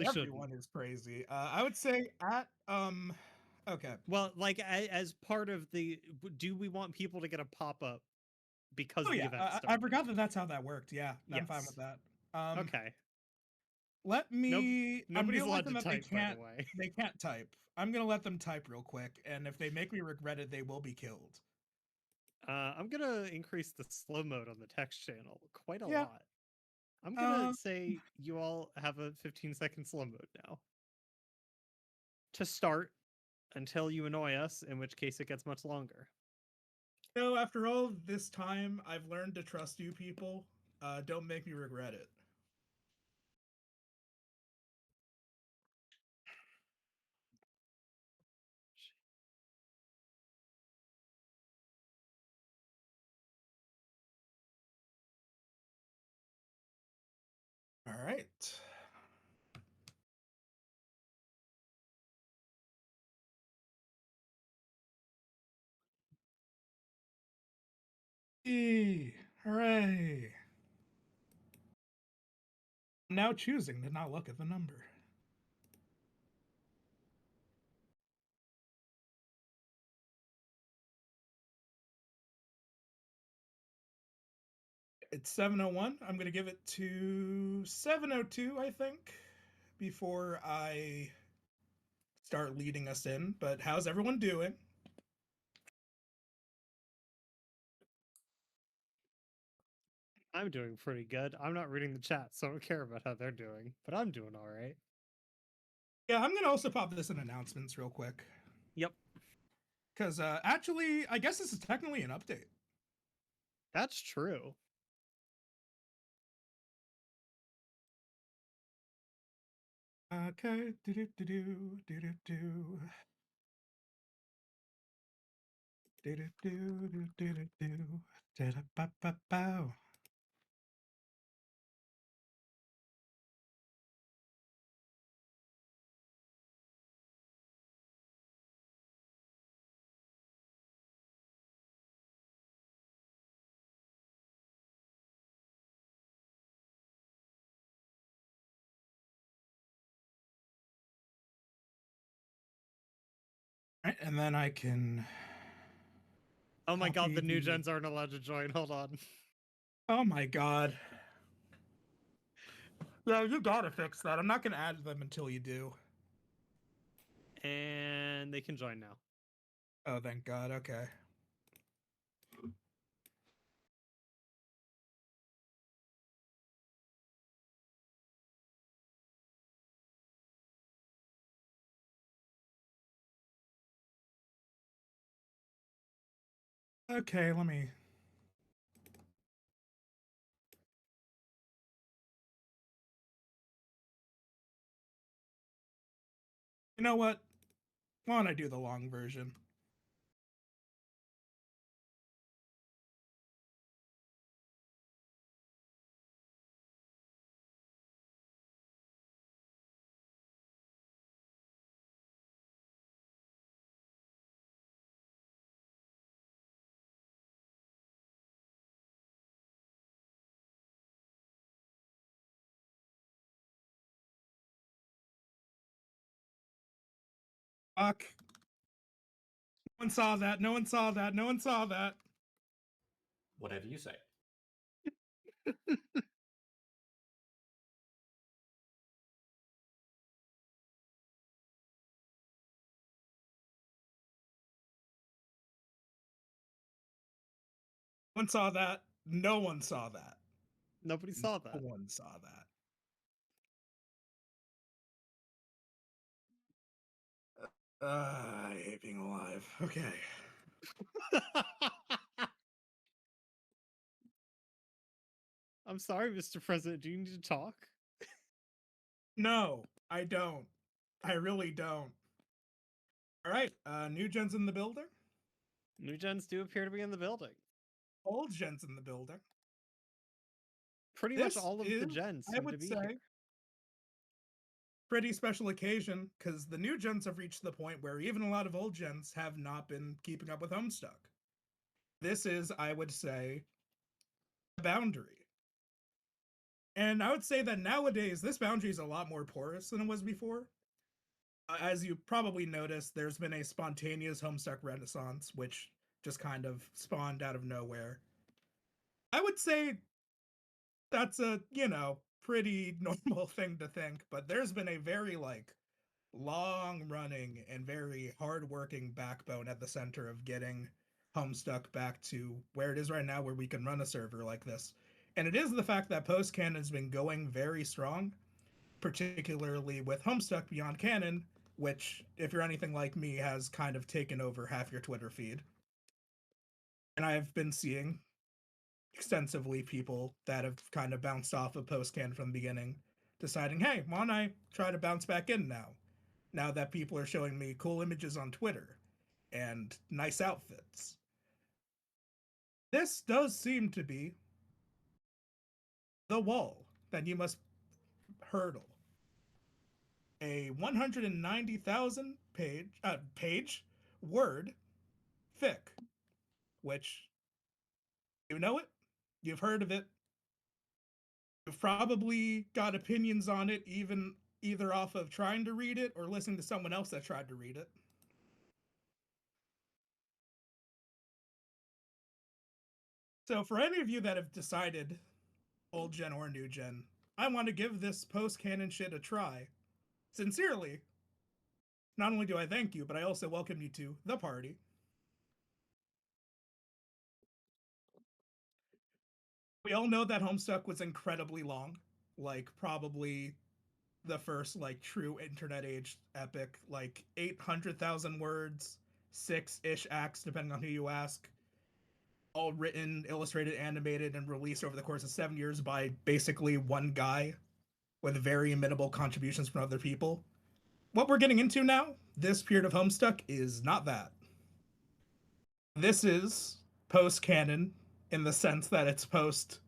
probably shouldn't. Everyone is crazy. I would say at okay. Well, like as part of the, do we want people to get a pop up because Oh the yeah, event started? I forgot that that's how that worked. Yeah, I'm fine Yes. with that. Okay. Let me. I'm Nobody's gonna let allowed them to that they type, by can't. the way. They can't type. I'm gonna let them type real quick, and if they make me regret it, they will be killed. I'm gonna increase the slow mode on the text channel quite a Yeah. lot. I'm gonna say you all have a 15-second slow mode now to start until you annoy us, in which case it gets much longer. No, after all this time, I've learned to trust you people. Don't make me regret it. All right. Hooray. I'm now choosing to not look at the number. It's 7:01. I'm going to give it to 7:02, I think, before I start leading us in. But how's everyone doing? I'm doing pretty good. I'm not reading the chat, so I don't care about how they're doing, but I'm doing all right. Yeah, I'm going to also pop this in announcements real quick. Yep. Because actually, I guess this is technically an update. That's true. Okay. Do-do-do-do-do-do-do. Do-do-do-do-do-do-do. Da-da-ba-ba-bow. Right, and then I can. Oh my god, the new the- gens aren't allowed to join. Hold on. Oh my god. Yeah, you gotta fix that. I'm not gonna add them until you do. And they can join now. Oh, thank god. Okay. Okay, let me. You know what? Why don't I do the long version? Fuck. No one saw that. No one saw that. No one saw that. Whatever you say. No one saw that. No one saw that. Nobody saw that. No one saw that. I hate being alive. Okay. I'm sorry, Mr. President. Do you need to talk? No, I don't. I really don't. All right. New gens in the building. New gens do appear to be in the building. Old gens in the building. Pretty This much all of is, the gens I seem would to be say, here. pretty special occasion because the new gens have reached the point where even a lot of old gens have not been keeping up with Homestuck. This is, I would say, a boundary. And I would say that nowadays this boundary is a lot more porous than it was before. As you probably noticed, there's been a spontaneous Homestuck renaissance, which just kind of spawned out of nowhere. I would say that's a, pretty normal thing to think, but there's been a very, long running and very hard-working backbone at the center of getting Homestuck back to where it is right now, where we can run a server like this. And it is the fact that post-canon has been going very strong, particularly with Homestuck Beyond Canon, which, if you're anything like me, has kind of taken over half your Twitter feed. And I've been seeing extensively people that have kind of bounced off of post-canon from the beginning, deciding, hey, why don't I try to bounce back in now that people are showing me cool images on Twitter and nice outfits. This does seem to be the wall that you must hurdle. A 190,000 page word fic, which, you know it, you've heard of it, you've probably got opinions on it, even either off of trying to read it or listening to someone else that tried to read it. So for any of you that have decided, old gen or new gen, I want to give this post-canon shit a try, sincerely, not only do I thank you, but I also welcome you to the party. We all know that Homestuck was incredibly long, probably the first true internet age epic, 800,000 words, 6-ish acts depending on who you ask, all written, illustrated, animated, and released over the course of 7 years by basically one guy with very minimal contributions from other people. What we're getting into now, this period of Homestuck, is not that. This is post-canon in the sense that it's post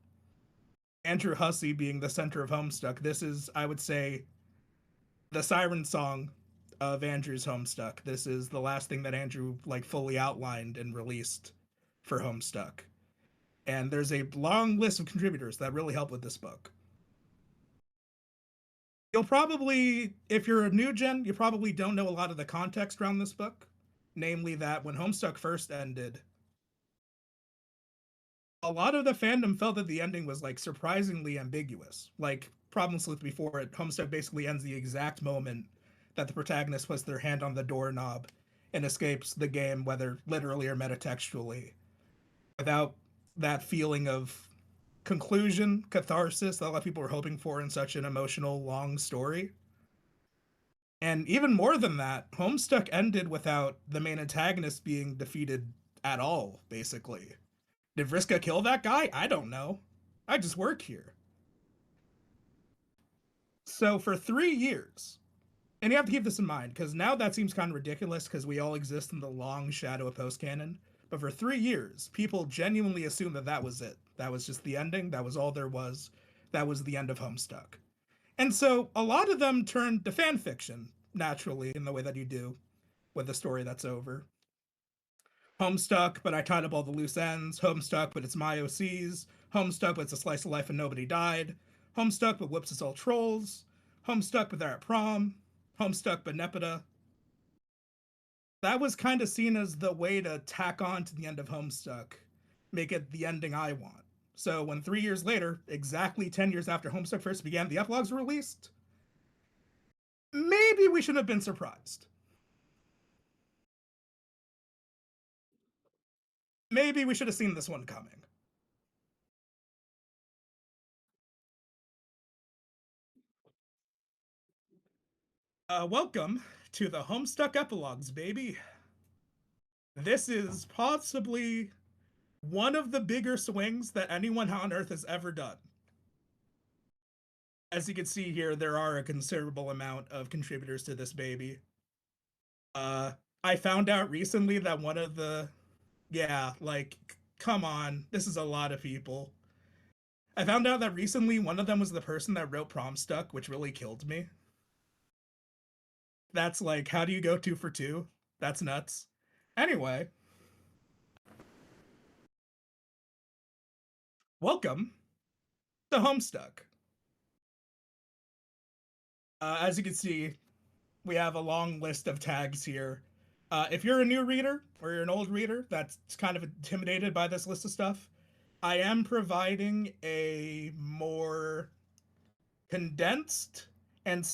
Andrew Hussey being the center of Homestuck. This is, I would say, the siren song of Andrew's Homestuck. This is the last thing that Andrew fully outlined and released for Homestuck. And there's a long list of contributors that really help with this book. You'll probably, if you're a new gen, you probably don't know a lot of the context around this book. Namely that when Homestuck first ended, a lot of the fandom felt that the ending was surprisingly ambiguous. Problem Sleuth before it, Homestuck basically ends the exact moment that the protagonist puts their hand on the doorknob and escapes the game, whether literally or metatextually, without that feeling of conclusion, catharsis that a lot of people were hoping for in such an emotional, long story. And even more than that, Homestuck ended without the main antagonist being defeated at all, basically. Did Vriska kill that guy? I don't know. I just work here. So for 3 years, and you have to keep this in mind, because now that seems kind of ridiculous because we all exist in the long shadow of post-canon, but for 3 years, people genuinely assumed that that was it. That was just the ending. That was all there was. That was the end of Homestuck. And so a lot of them turned to fan fiction, naturally, in the way that you do with a story that's over. Homestuck, but I tied up all the loose ends. Homestuck, but it's my OCs. Homestuck, but it's a slice of life and nobody died. Homestuck, but whoops, it's all trolls. Homestuck, but they're at prom. Homestuck, but Nepeta. That was kind of seen as the way to tack on to the end of Homestuck, make it the ending I want. So when 3 years later, exactly 10 years after Homestuck first began, the epilogues were released, maybe we should have been surprised. Maybe we should have seen this one coming. Welcome to the Homestuck Epilogues, baby. This is possibly one of the bigger swings that anyone on Earth has ever done. As you can see here, there are a considerable amount of contributors to this baby. I found out recently that one of the... Yeah, come on. This is a lot of people. I found out that recently one of them was the person that wrote Promstuck, which really killed me. That's how do you go 2 for 2? That's nuts. Anyway. Welcome to Homestuck. As you can see, we have a long list of tags here. If you're a new reader or you're an old reader that's kind of intimidated by this list of stuff, I am providing a more condensed and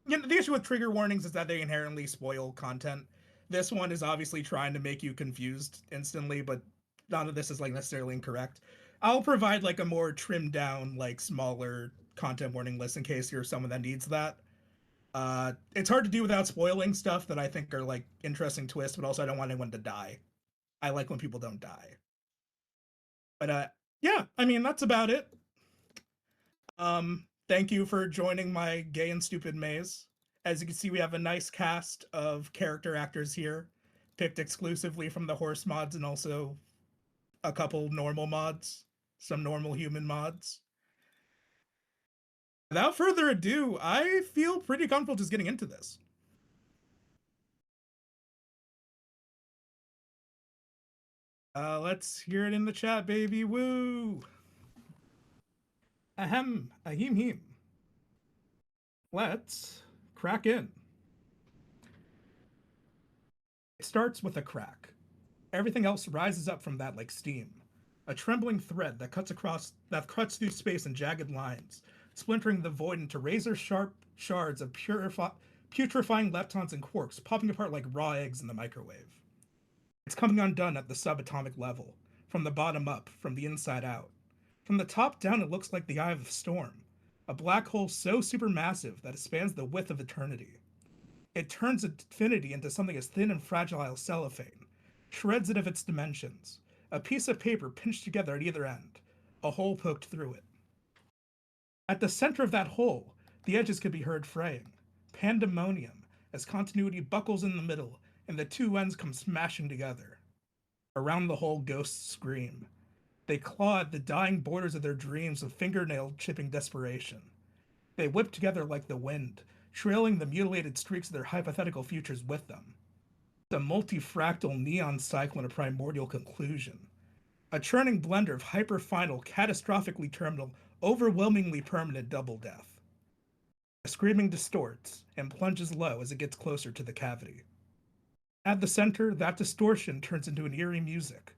the issue with trigger warnings is that they inherently spoil content. This one is obviously trying to make you confused instantly, but none of this is like necessarily incorrect. I'll provide like a more trimmed down, like smaller content warning list in case you're someone that needs that. It's hard to do without spoiling stuff that I think are like interesting twists, but also I don't want anyone to die. I like when people don't die. But yeah, I mean that's about it. Thank you for joining my gay and stupid maze. As you can see, we have a nice cast of character actors here, picked exclusively from the horse mods and also a couple normal mods, some normal human mods. Without further ado, I feel pretty comfortable just getting into this. Let's hear it in the chat, baby. Woo! Ahem, ahim him. Let's crack in. It starts with a crack. Everything else rises up from that like steam. A trembling thread that cuts through space in jagged lines, splintering the void into razor-sharp shards of putrefying leptons and quarks, popping apart like raw eggs in the microwave. It's coming undone at the subatomic level, from the bottom up, from the inside out. From the top down, it looks like the eye of a storm, a black hole so supermassive that it spans the width of eternity. It turns infinity into something as thin and fragile as cellophane, shreds it of its dimensions, a piece of paper pinched together at either end, a hole poked through it. At the center of that hole, the edges could be heard fraying, pandemonium, as continuity buckles in the middle and the two ends come smashing together. Around the hole, ghosts scream. They claw at the dying borders of their dreams with fingernail-chipping desperation. They whip together like the wind, trailing the mutilated streaks of their hypothetical futures with them. It's a multifractal neon cyclone of primordial conclusion. A churning blender of hyperfinal, catastrophically terminal, overwhelmingly permanent double death. The screaming distorts and plunges low as it gets closer to the cavity. At the center, that distortion turns into an eerie music.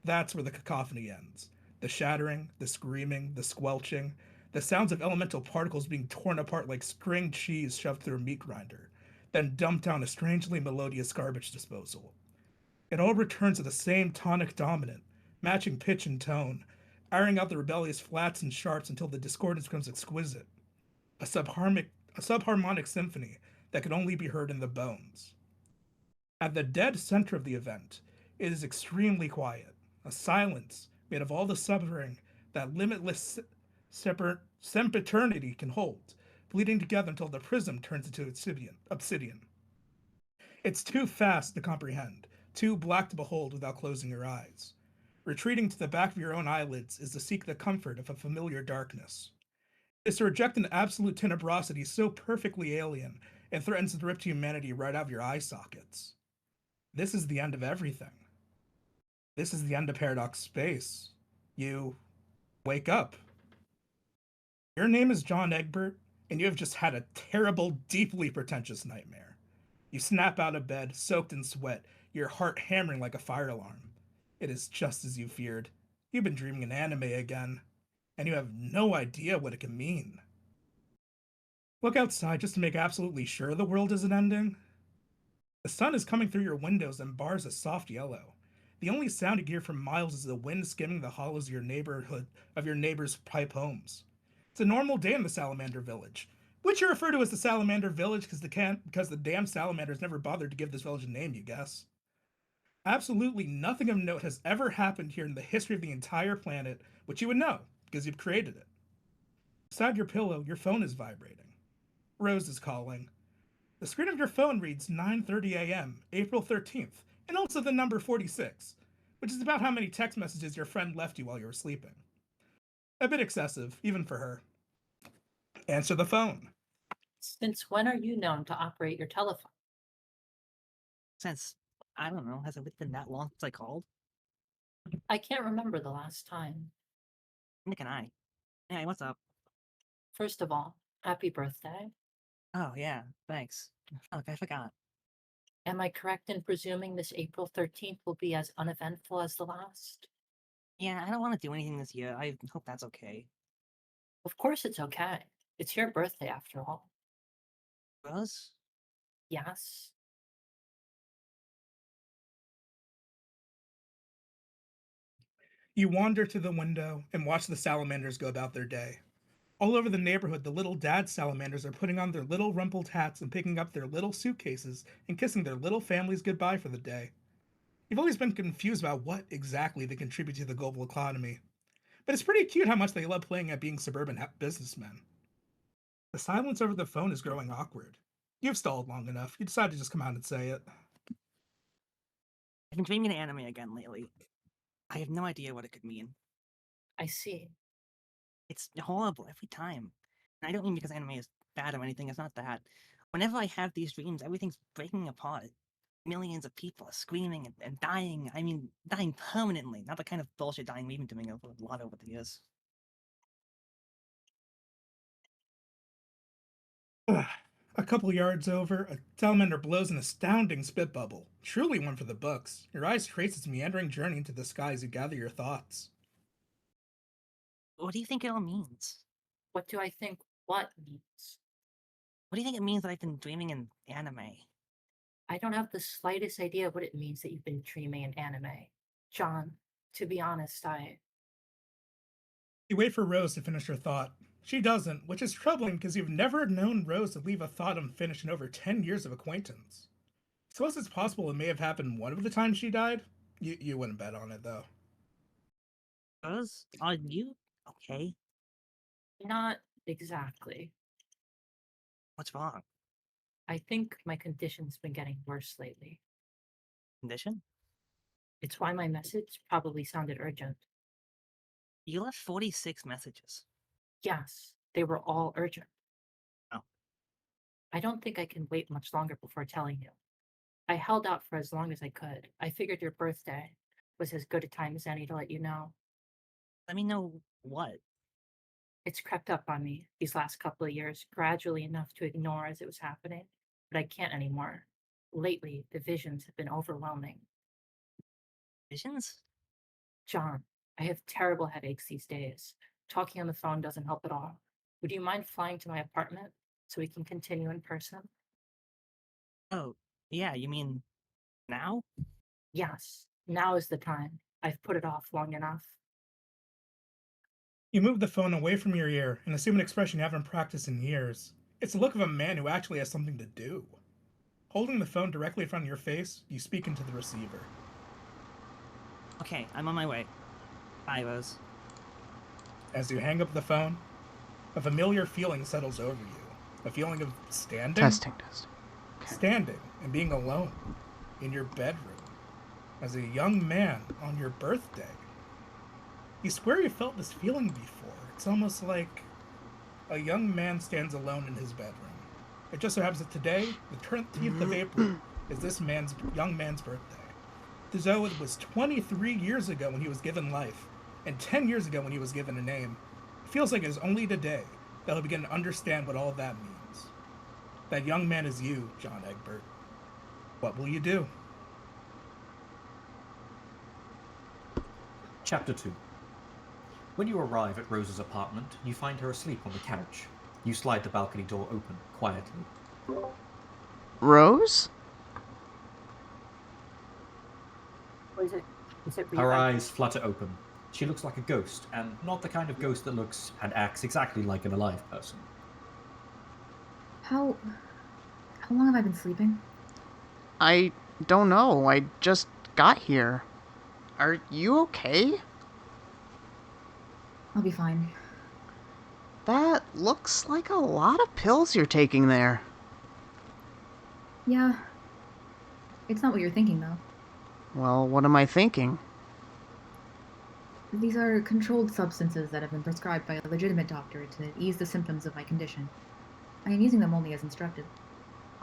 That's where the cacophony ends. The shattering, the screaming, the squelching, the sounds of elemental particles being torn apart like string cheese shoved through a meat grinder, then dumped down a strangely melodious garbage disposal. It all returns to the same tonic dominant, matching pitch and tone, airing out the rebellious flats and sharps until the discordance becomes exquisite. A subharmonic symphony that can only be heard in the bones. At the dead center of the event, it is extremely quiet, a silence made of all the suffering that limitless sempiternity can hold, bleeding together until the prism turns into obsidian. It's too fast to comprehend, too black to behold without closing your eyes. Retreating to the back of your own eyelids is to seek the comfort of a familiar darkness. It's to reject an absolute tenebrosity so perfectly alien it threatens to rip humanity right out of your eye sockets. This is the end of everything. This is the end of Paradox Space. You wake up. Your name is June Egbert, and you have just had a terrible, deeply pretentious nightmare. You snap out of bed, soaked in sweat, your heart hammering like a fire alarm. It is just as you feared. You've been dreaming an anime again, and you have no idea what it can mean. Look outside just to make absolutely sure the world isn't ending. The sun is coming through your windows and bars a soft yellow. The only sound you hear from miles is the wind skimming the hollows of your neighbor's pipe homes. It's a normal day in the Salamander Village, which you refer to as the Salamander Village because the damn salamanders never bothered to give this village a name, you guess. Absolutely nothing of note has ever happened here in the history of the entire planet, which you would know because you've created it. Beside your pillow, your phone is vibrating. Rose is calling. The screen of your phone reads 9:30 a.m., April 13th, and also the number 46, which is about how many text messages your friend left you while you were sleeping. A bit excessive, even for her. Answer the phone. Since when are you known to operate your telephone? Since, I don't know, has it been that long since I called? I can't remember the last time. Nick and I. Hey, what's up? First of all, happy birthday. Oh, yeah, thanks. Fuck, I forgot. Am I correct in presuming this April 13th will be as uneventful as the last? Yeah, I don't want to do anything this year. I hope that's okay. Of course it's okay. It's your birthday after all. Rose? Yes. You wander to the window and watch the salamanders go about their day. All over the neighborhood, the little dad salamanders are putting on their little rumpled hats and picking up their little suitcases and kissing their little families goodbye for the day. You've always been confused about what exactly they contribute to the global economy, but it's pretty cute how much they love playing at being suburban businessmen. The silence over the phone is growing awkward. You've stalled long enough. You decide to just come out and say it. I've been dreaming of anime again lately. I have no idea what it could mean. I see. It's horrible every time. And I don't mean because anime is bad or anything, it's not that. Whenever I have these dreams, everything's breaking apart. Millions of people are screaming and dying. I mean, dying permanently. Not the kind of bullshit dying we've been doing a lot over the years. A couple yards over, a salamander blows an astounding spit bubble. Truly one for the books. Your eyes trace its meandering journey into the sky as you gather your thoughts. What do you think it all means? What do I think what means? What do you think it means that I've been dreaming in anime? I don't have the slightest idea what it means that you've been dreaming in anime. John, to be honest, You wait for Rose to finish her thought. She doesn't, which is troubling because you've never known Rose to leave a thought unfinished in over 10 years of acquaintance. Suppose it's possible it may have happened one of the times she died? You wouldn't bet on it, though. Rose, are you okay? not exactly. What's wrong? I think my condition's been getting worse lately. Condition? It's why my message probably sounded urgent. You left 46 messages. Yes, they were all urgent. Oh. I don't think I can wait much longer before telling you. I held out for as long as I could. I figured your birthday was as good a time as any to let you know. Let me know what? It's crept up on me these last couple of years, gradually enough to ignore as it was happening, but I can't anymore. Lately, the visions have been overwhelming. Visions? John, I have terrible headaches these days. Talking on the phone doesn't help at all. Would you mind flying to my apartment so we can continue in person? Oh, yeah, you mean now? Yes, now is the time. I've put it off long enough. You move the phone away from your ear and assume an expression you haven't practiced in years. It's the look of a man who actually has something to do. Holding the phone directly in front of your face, you speak into the receiver. Okay, I'm on my way. Bye, Rose. As you hang up the phone, a familiar feeling settles over you. A feeling of standing? Testing. Okay. Standing and being alone in your bedroom as a young man on your birthday. You swear you felt this feeling before. It's almost like a young man stands alone in his bedroom. It just so happens that today, the 13th of April, is this young man's birthday. As though it was 23 years ago when he was given life, and 10 years ago when he was given a name. It feels like it is only today that he'll begin to understand what all of that means. That young man is you, June Egbert. What will you do? Chapter 2. When you arrive at Rose's apartment, you find her asleep on the couch. You slide the balcony door open, quietly. Rose? What is it? Is it Her real? eyes flutter open. She looks like a ghost, and not the kind of ghost that looks and acts exactly like an alive person. How long have I been sleeping? I don't know. I just got here. Are you okay? I'll be fine. That looks like a lot of pills you're taking there. Yeah. It's not what you're thinking, though. Well, what am I thinking? These are controlled substances that have been prescribed by a legitimate doctor to ease the symptoms of my condition. I am using them only as instructed,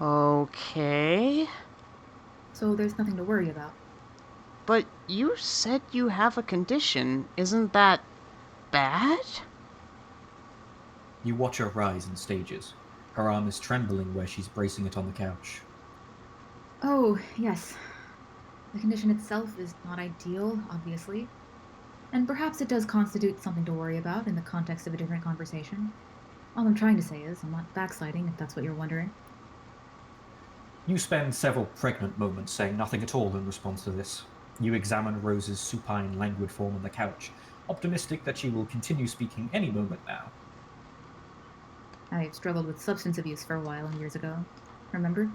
Okay. so there's nothing to worry about. But you said you have a condition. Isn't that bad? You watch her rise in stages. Her arm is trembling where she's bracing it on the couch. Oh, yes. The condition itself is not ideal, obviously. And perhaps it does constitute something to worry about in the context of a different conversation. All I'm trying to say is, I'm not backsliding, if that's what you're wondering. You spend several pregnant moments saying nothing at all in response to this. You examine Rose's supine, languid form on the couch, optimistic that she will continue speaking any moment now. I struggled with substance abuse for a while years ago. Remember?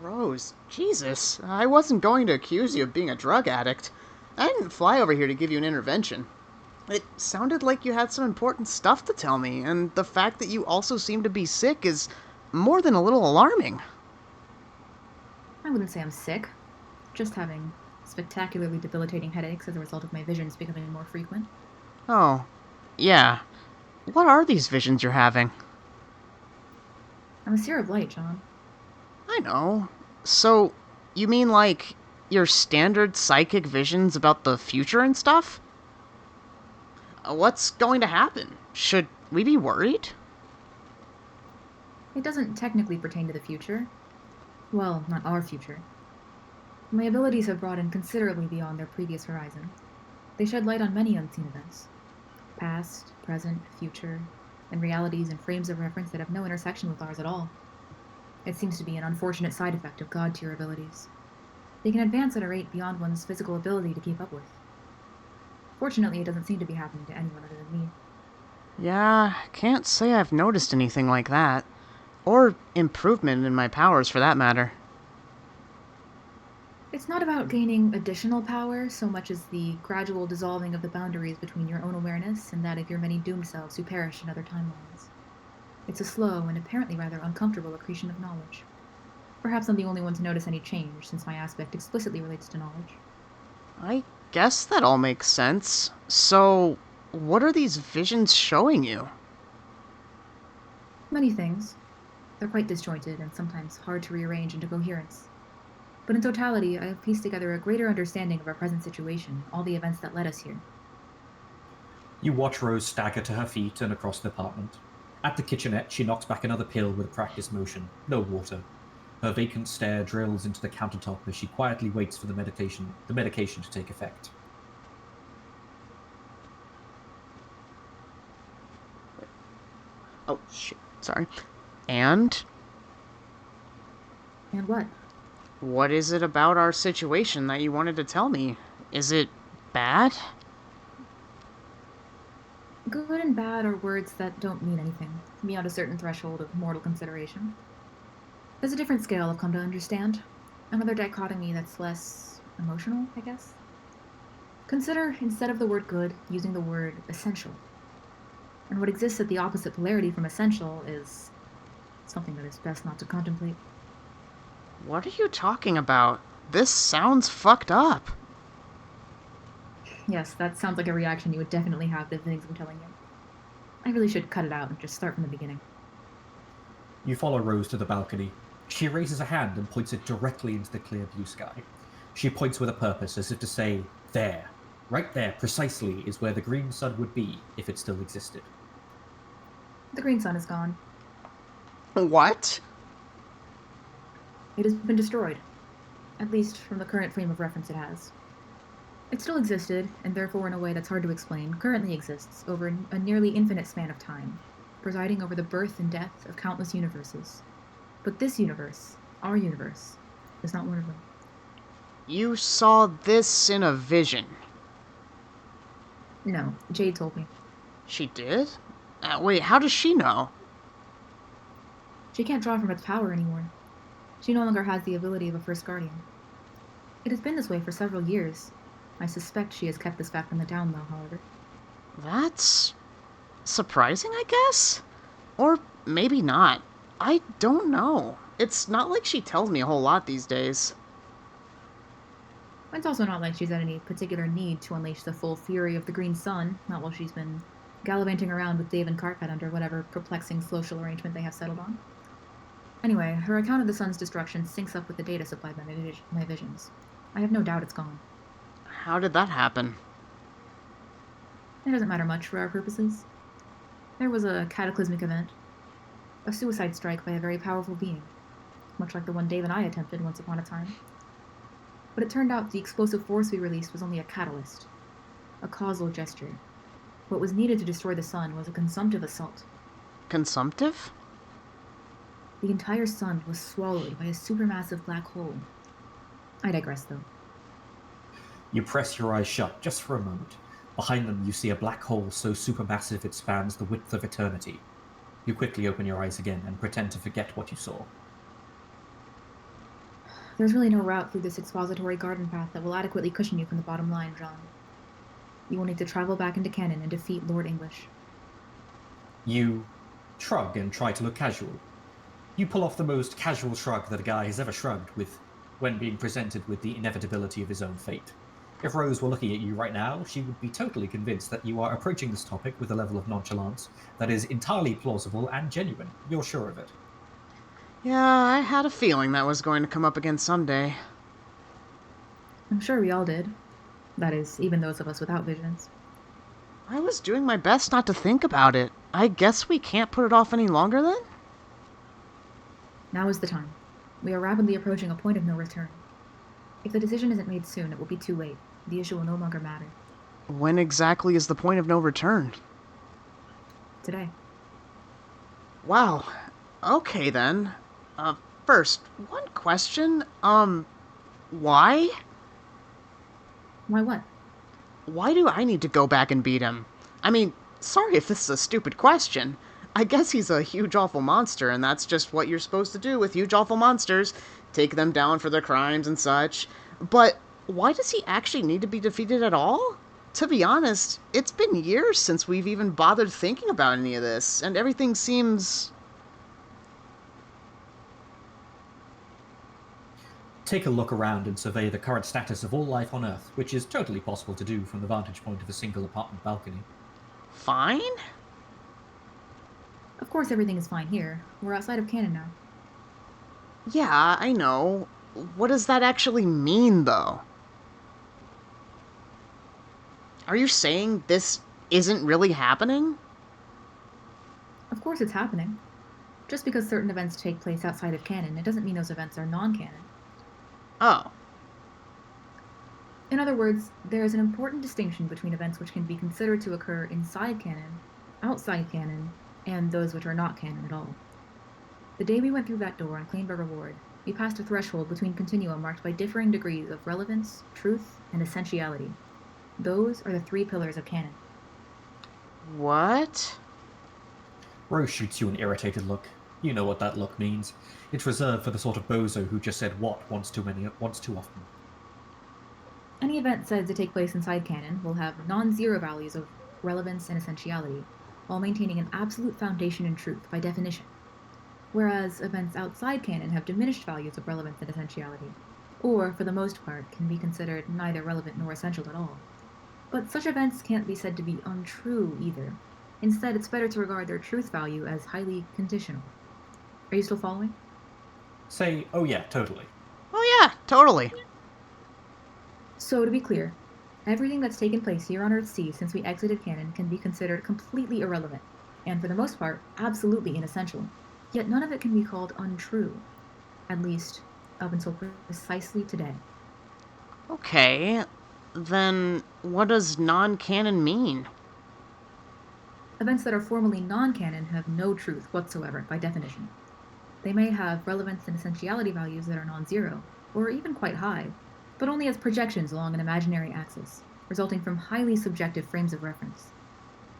Rose, Jesus, I wasn't going to accuse you of being a drug addict. I didn't fly over here to give you an intervention. It sounded like you had some important stuff to tell me, and the fact that you also seem to be sick is more than a little alarming. I wouldn't say I'm sick. Just having spectacularly debilitating headaches as a result of my visions becoming more frequent. Oh, yeah. What are these visions you're having? I'm a seer of light, John. I know. So, you mean like your standard psychic visions about the future and stuff? What's going to happen? Should we be worried? It doesn't technically pertain to the future. Well, not our future. My abilities have broadened considerably beyond their previous horizon. They shed light on many unseen events. Past, present, future, and realities and frames of reference that have no intersection with ours at all. It seems to be an unfortunate side effect of God-tier abilities. They can advance at a rate beyond one's physical ability to keep up with. Fortunately, it doesn't seem to be happening to anyone other than me. Yeah, can't say I've noticed anything like that. Or improvement in my powers, for that matter. It's not about gaining additional power so much as the gradual dissolving of the boundaries between your own awareness and that of your many doomed selves who perish in other timelines. It's a slow and apparently rather uncomfortable accretion of knowledge. Perhaps I'm the only one to notice any change, since my aspect explicitly relates to knowledge. I guess that all makes sense. So, what are these visions showing you? Many things. They're quite disjointed and sometimes hard to rearrange into coherence. But in totality, I have pieced together a greater understanding of our present situation, all the events that led us here. You watch Rose stagger to her feet and across the apartment. At the kitchenette, she knocks back another pill with a practiced motion. No water. Her vacant stare drills into the countertop as she quietly waits for the medication to take effect. Oh, shit. Sorry. And? And what? What is it about our situation that you wanted to tell me? Is it bad? Good and bad are words that don't mean anything, beyond a certain threshold of mortal consideration. There's a different scale I've come to understand. Another dichotomy that's less emotional, I guess. Consider, instead of the word good, using the word essential. And what exists at the opposite polarity from essential is something that is best not to contemplate. What are you talking about? This sounds fucked up. Yes, that sounds like a reaction you would definitely have to things I'm telling you. I really should cut it out and just start from the beginning. You follow Rose to the balcony. She raises a hand and points it directly into the clear blue sky. She points with a purpose, as if to say, there, right there, precisely, is where the green sun would be if it still existed. The green sun is gone. What? It has been destroyed. At least from the current frame of reference it has. It still existed, and therefore in a way that's hard to explain, currently exists over a nearly infinite span of time, presiding over the birth and death of countless universes. But this universe, our universe, is not one of them. You saw this in a vision. No, Jade told me. She did? Wait, how does she know? She can't draw from its power anymore. She no longer has the ability of a first guardian. It has been this way for several years. I suspect she has kept this fact on the down low, however. That's surprising, I guess? Or maybe not. I don't know. It's not like she tells me a whole lot these days. It's also not like she's had any particular need to unleash the full fury of the green sun, not while she's been gallivanting around with Dave and Carpet under whatever perplexing social arrangement they have settled on. Anyway, her account of the sun's destruction syncs up with the data supplied by my visions. I have no doubt it's gone. How did that happen? It doesn't matter much for our purposes. There was a cataclysmic event. A suicide strike by a very powerful being, much like the one Dave and I attempted once upon a time. But it turned out the explosive force we released was only a catalyst, a causal gesture. What was needed to destroy the sun was a consumptive assault. Consumptive? The entire sun was swallowed by a supermassive black hole. I digress, though. You press your eyes shut just for a moment. Behind them, you see a black hole so supermassive it spans the width of eternity. You quickly open your eyes again and pretend to forget what you saw. There's really no route through this expository garden path that will adequately cushion you from the bottom line, John. You will need to travel back into canon and defeat Lord English. You shrug and try to look casual. You pull off the most casual shrug that a guy has ever shrugged when being presented with the inevitability of his own fate. If Rose were looking at you right now, she would be totally convinced that you are approaching this topic with a level of nonchalance that is entirely plausible and genuine. You're sure of it. Yeah, I had a feeling that was going to come up again someday. I'm sure we all did. That is, even those of us without visions. I was doing my best not to think about it. I guess we can't put it off any longer then? Now is the time. We are rapidly approaching a point of no return. If the decision isn't made soon, it will be too late. The issue will no longer matter. When exactly is the point of no return? Today. Wow. Okay then. First, one question. Why? Why what? Why do I need to go back and beat him? I mean, sorry if this is a stupid question. I guess he's a huge awful monster, and that's just what you're supposed to do with huge awful monsters. Take them down for their crimes and such. But why does he actually need to be defeated at all? To be honest, it's been years since we've even bothered thinking about any of this, and everything seems... Take a look around and survey the current status of all life on Earth, which is totally possible to do from the vantage point of a single apartment balcony. fine? Of course everything is fine here. We're outside of canon now. Yeah, I know. What does that actually mean, though? Are you saying this isn't really happening? Of course it's happening. Just because certain events take place outside of canon, it doesn't mean those events are non-canon. Oh. In other words, there is an important distinction between events which can be considered to occur inside canon, outside canon, and those which are not canon at all. The day we went through that door and claimed our reward, we passed a threshold between continua marked by differing degrees of relevance, truth, and essentiality. Those are the three pillars of canon. What? Rose shoots you an irritated look. You know what that look means. It's reserved for the sort of bozo who just said what once too often. Any event said to take place inside canon will have non-zero values of relevance and essentiality, while maintaining an absolute foundation in truth by definition. Whereas events outside canon have diminished values of relevance and essentiality, or, for the most part, can be considered neither relevant nor essential at all. But such events can't be said to be untrue either. Instead, it's better to regard their truth value as highly conditional. Are you still following? Say, oh yeah, totally. Oh yeah, totally. So, to be clear, everything that's taken place here on Earthsea since we exited canon can be considered completely irrelevant, and for the most part, absolutely inessential. Yet none of it can be called untrue. At least, up until precisely today. Okay, then what does non-canon mean? Events that are formally non-canon have no truth whatsoever, by definition. They may have relevance and essentiality values that are non-zero, or even quite high, but only as projections along an imaginary axis, resulting from highly subjective frames of reference.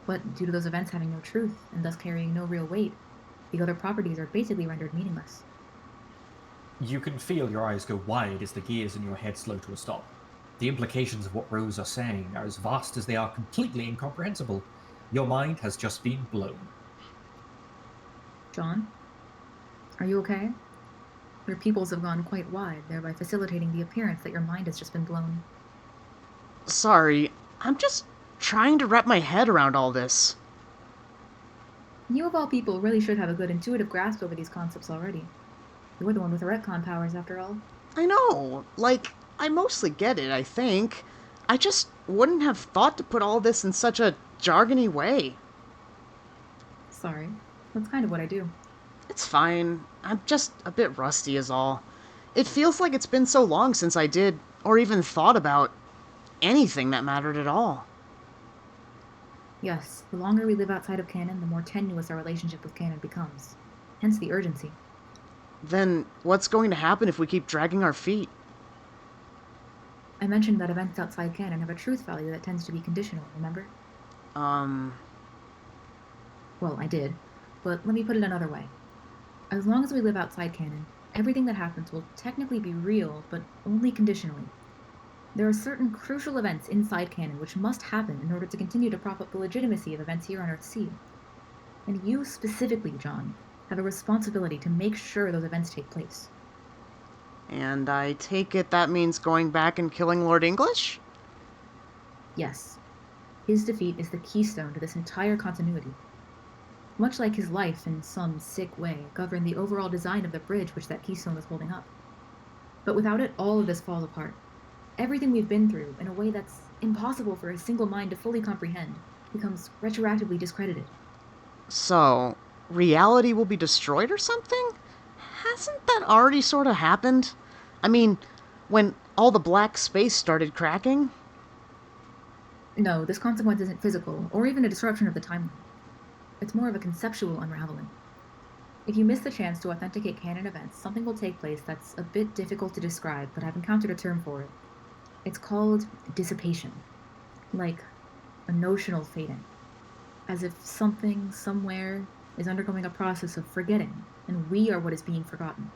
But due to those events having no truth, and thus carrying no real weight, the other properties are basically rendered meaningless. You can feel your eyes go wide as the gears in your head slow to a stop. The implications of what Rose are saying are as vast as they are completely incomprehensible. Your mind has just been blown. John? Are you okay? Your pupils have gone quite wide, thereby facilitating the appearance that your mind has just been blown. Sorry, I'm just trying to wrap my head around all this. You of all people really should have a good intuitive grasp over these concepts already. You're the one with the retcon powers, after all. I know, I mostly get it, I think. I just wouldn't have thought to put all this in such a jargony way. Sorry. That's kind of what I do. It's fine. I'm just a bit rusty is all. It feels like it's been so long since I did, or even thought about, anything that mattered at all. Yes, the longer we live outside of canon, the more tenuous our relationship with canon becomes. Hence the urgency. Then what's going to happen if we keep dragging our feet? I mentioned that events outside canon have a truth value that tends to be conditional, remember? Well, I did, but let me put it another way. As long as we live outside canon, everything that happens will technically be real, but only conditionally. There are certain crucial events inside canon which must happen in order to continue to prop up the legitimacy of events here on Earthsea. And you specifically, John, have a responsibility to make sure those events take place. And I take it that means going back and killing Lord English? Yes. His defeat is the keystone to this entire continuity. Much like his life, in some sick way, governed the overall design of the bridge which that keystone was holding up. But without it, all of this falls apart. Everything we've been through, in a way that's impossible for a single mind to fully comprehend, becomes retroactively discredited. So, reality will be destroyed or something? Hasn't that already sort of happened? I mean, when all the black space started cracking? No, this consequence isn't physical, or even a disruption of the timeline. It's more of a conceptual unraveling. If you miss the chance to authenticate canon events, something will take place that's a bit difficult to describe, but I've encountered a term for it. It's called dissipation. Like a notional fading. As if something, somewhere, is undergoing a process of forgetting, and we are what is being forgotten.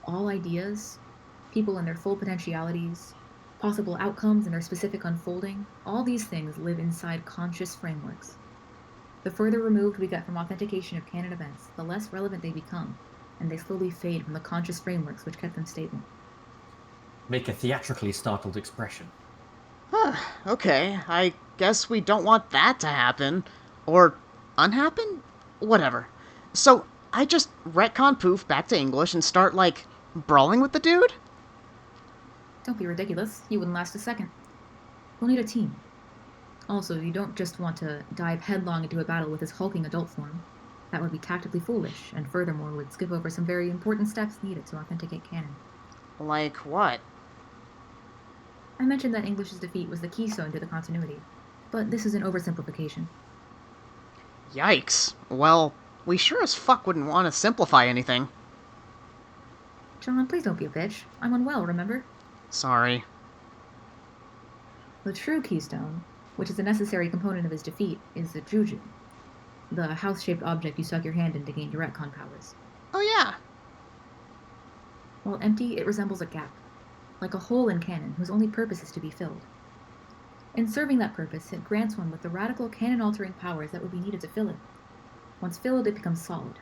All ideas, people in their full potentialities, possible outcomes and their specific unfolding, all these things live inside conscious frameworks. The further removed we get from authentication of canon events, the less relevant they become, and they slowly fade from the conscious frameworks which kept them stable. Make a theatrically startled expression. Okay, I guess we don't want that to happen. Or unhappen? Whatever. So, I just retcon poof back to English and start, like, brawling with the dude? Don't be ridiculous. You wouldn't last a second. We'll need a team. Also, you don't just want to dive headlong into a battle with his hulking adult form. That would be tactically foolish, and furthermore would skip over some very important steps needed to authenticate canon. Like what? I mentioned that English's defeat was the keystone to the continuity, but this is an oversimplification. Yikes. Well, we sure as fuck wouldn't want to simplify anything. John, please don't be a bitch. I'm unwell, remember? Sorry. The true keystone, which is a necessary component of his defeat, is the Juju. The house-shaped object you stuck your hand in to gain your retcon powers. Oh yeah. While empty, it resembles a gap, like a hole in canon whose only purpose is to be filled. In serving that purpose, it grants one with the radical canon-altering powers that would be needed to fill it. Once filled, it becomes solid.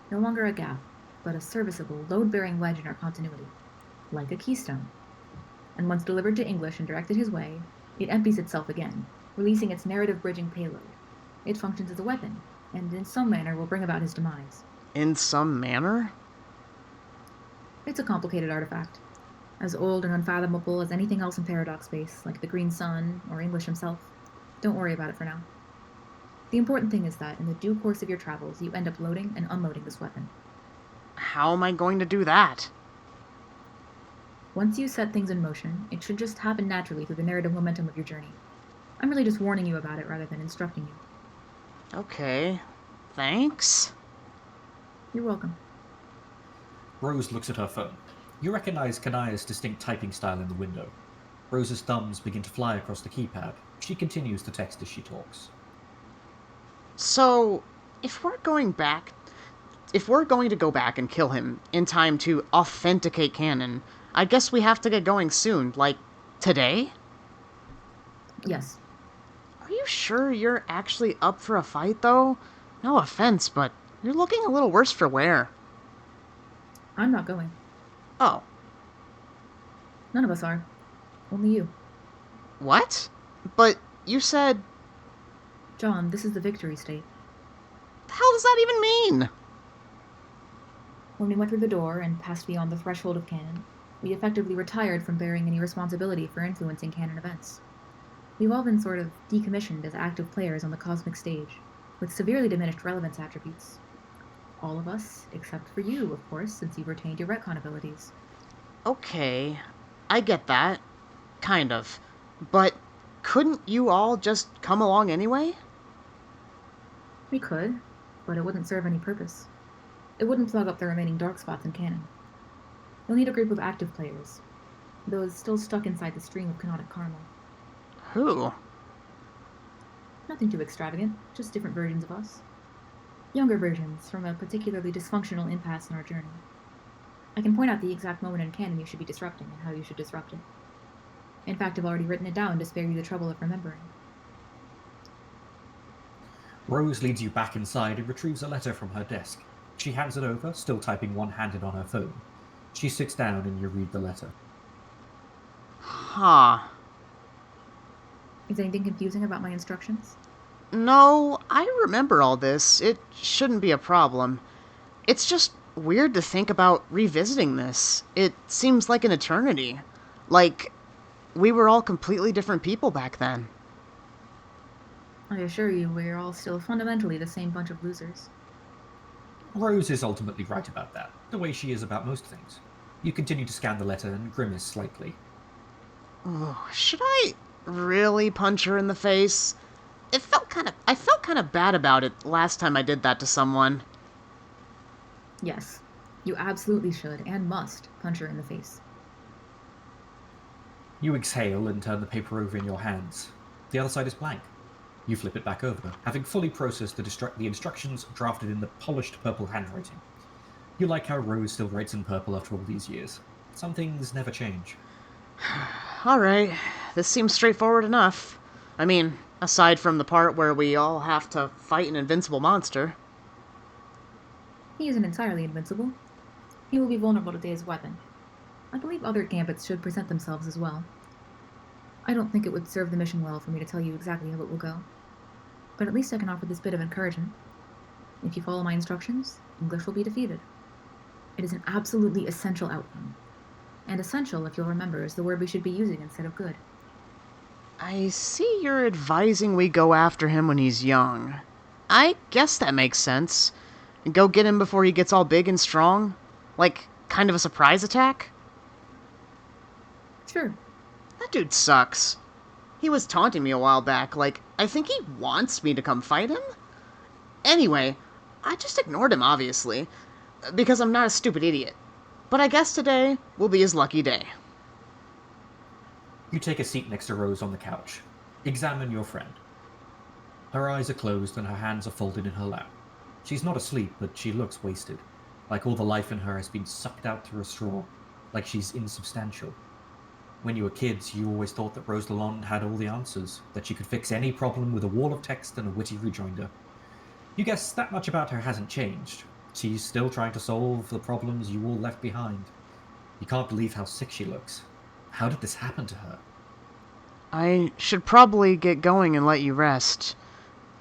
No longer a gap, but a serviceable, load-bearing wedge in our continuity, like a keystone. And once delivered to English and directed his way, it empties itself again, releasing its narrative-bridging payload. It functions as a weapon, and in some manner will bring about his demise. In some manner? It's a complicated artifact. As old and unfathomable as anything else in Paradox Space, like the Green Sun or English himself. Don't worry about it for now. The important thing is that, in the due course of your travels, you end up loading and unloading this weapon. How am I going to do that? Once you set things in motion, it should just happen naturally through the narrative momentum of your journey. I'm really just warning you about it rather than instructing you. Okay. Thanks. You're welcome. Rose looks at her phone. You recognize Kanaya's distinct typing style in the window. Rose's thumbs begin to fly across the keypad. She continues to text as she talks. So, if we're going to go back and kill him in time to authenticate canon, I guess we have to get going soon, like, today? Yes. Are you sure you're actually up for a fight, though? No offense, but you're looking a little worse for wear. I'm not going. Oh. None of us are. Only you. What? But you said... John, this is the victory state. The hell does that even mean? When we went through the door and passed beyond the threshold of canon, we effectively retired from bearing any responsibility for influencing canon events. We've all been sort of decommissioned as active players on the cosmic stage, with severely diminished relevance attributes. All of us, except for you, of course, since you've retained your retcon abilities. Okay, I get that. Kind of. But couldn't you all just come along anyway? We could, but it wouldn't serve any purpose. It wouldn't plug up the remaining dark spots in canon. You'll need a group of active players, those still stuck inside the stream of canonic karma. Who? Nothing too extravagant, just different versions of us. Younger versions from a particularly dysfunctional impasse in our journey. I can point out the exact moment in canon you should be disrupting and how you should disrupt it. In fact, I've already written it down to spare you the trouble of remembering. Rose leads you back inside and retrieves a letter from her desk. She hands it over, still typing one-handed on her phone. She sits down and you read the letter. Huh. Is anything confusing about my instructions? No, I remember all this. It shouldn't be a problem. It's just weird to think about revisiting this. It seems like an eternity. Like, we were all completely different people back then. I assure you, we're all still fundamentally the same bunch of losers. Rose is ultimately right about that, the way she is about most things. You continue to scan the letter and grimace slightly. Oh, should I really punch her in the face? I felt kind of bad about it last time I did that to someone. Yes, you absolutely should and must punch her in the face. You exhale and turn the paper over in your hands. The other side is blank. You flip it back over, having fully processed the instructions drafted in the polished purple handwriting. You like how Rose still writes in purple after all these years. Some things never change. Alright, this seems straightforward enough. I mean, aside from the part where we all have to fight an invincible monster. He isn't entirely invincible. He will be vulnerable to Dave's weapon. I believe other gambits should present themselves as well. I don't think it would serve the mission well for me to tell you exactly how it will go. But at least I can offer this bit of encouragement. If you follow my instructions, English will be defeated. It is an absolutely essential outcome. And essential, if you'll remember, is the word we should be using instead of good. I see you're advising we go after him when he's young. I guess that makes sense. Go get him before he gets all big and strong? Like, kind of a surprise attack? Sure. That dude sucks. He was taunting me a while back, like, I think he wants me to come fight him? Anyway, I just ignored him, obviously, because I'm not a stupid idiot. But I guess today will be his lucky day. You take a seat next to Rose on the couch. Examine your friend. Her eyes are closed and her hands are folded in her lap. She's not asleep, but she looks wasted, like all the life in her has been sucked out through a straw, like she's insubstantial. When you were kids, you always thought that Rose Lalonde had all the answers, that she could fix any problem with a wall of text and a witty rejoinder. You guess that much about her hasn't changed. She's still trying to solve the problems you all left behind. You can't believe how sick she looks. How did this happen to her? I should probably get going and let you rest.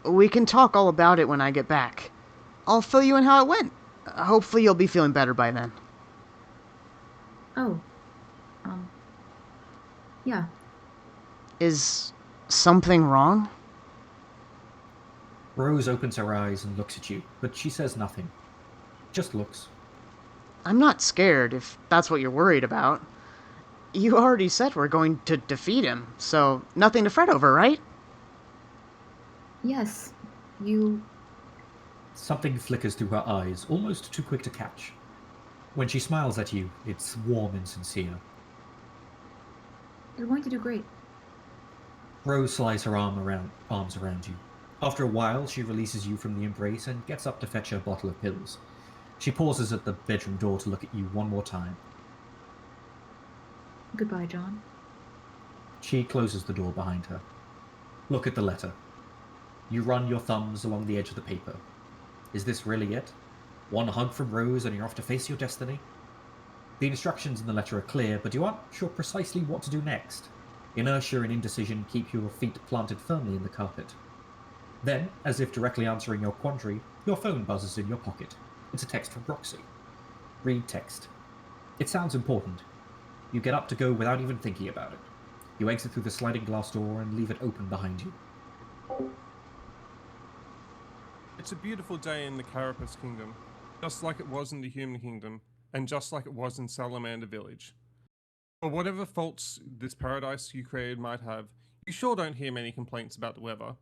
We can talk all about it when I get back. I'll fill you in how it went. Hopefully you'll be feeling better by then. Oh. Yeah. Is something wrong? Rose opens her eyes and looks at you, but she says nothing. Just looks. I'm not scared, if that's what you're worried about. You already said we're going to defeat him, so nothing to fret over, right? Yes. You... Something flickers through her eyes, almost too quick to catch. When she smiles at you, it's warm and sincere. You're going to do great. Rose slides her arms around you. After a while, she releases you from the embrace and gets up to fetch her a bottle of pills. She pauses at the bedroom door to look at you one more time. Goodbye, John. She closes the door behind her. Look at the letter. You run your thumbs along the edge of the paper. Is this really it? One hug from Rose and you're off to face your destiny? The instructions in the letter are clear, but you aren't sure precisely what to do next. Inertia and indecision keep your feet planted firmly in the carpet. Then, as if directly answering your quandary, your phone buzzes in your pocket. It's a text from Roxy. Read text. It sounds important. You get up to go without even thinking about it. You exit through the sliding glass door and leave it open behind you. It's a beautiful day in the Carapace Kingdom. just like it was in the human kingdom, and just like it was in Salamander Village. For whatever faults this paradise you created might have, you sure don't hear many complaints about the weather.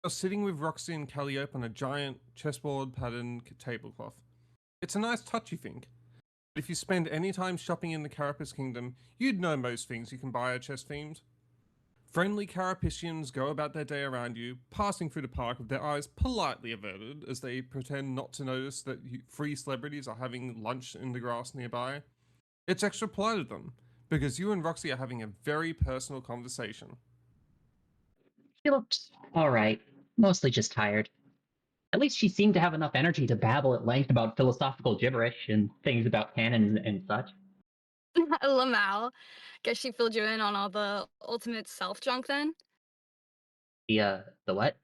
You're sitting with Roxy and Calliope on a giant chessboard patterned tablecloth. It's a nice touch, you think. But if you spend any time shopping in the Carapace Kingdom, you'd know most things you can buy are chess themed. Friendly Carapacians go about their day around you, passing through the park with their eyes politely averted as they pretend not to notice that free celebrities are having lunch in the grass nearby. It's extra polite of them, because you and Roxy are having a very personal conversation. She looked alright, mostly just tired. At least she seemed to have enough energy to babble at length about philosophical gibberish and things about canon and such. Lamal. Guess she filled you in on all the ultimate self junk then? The what?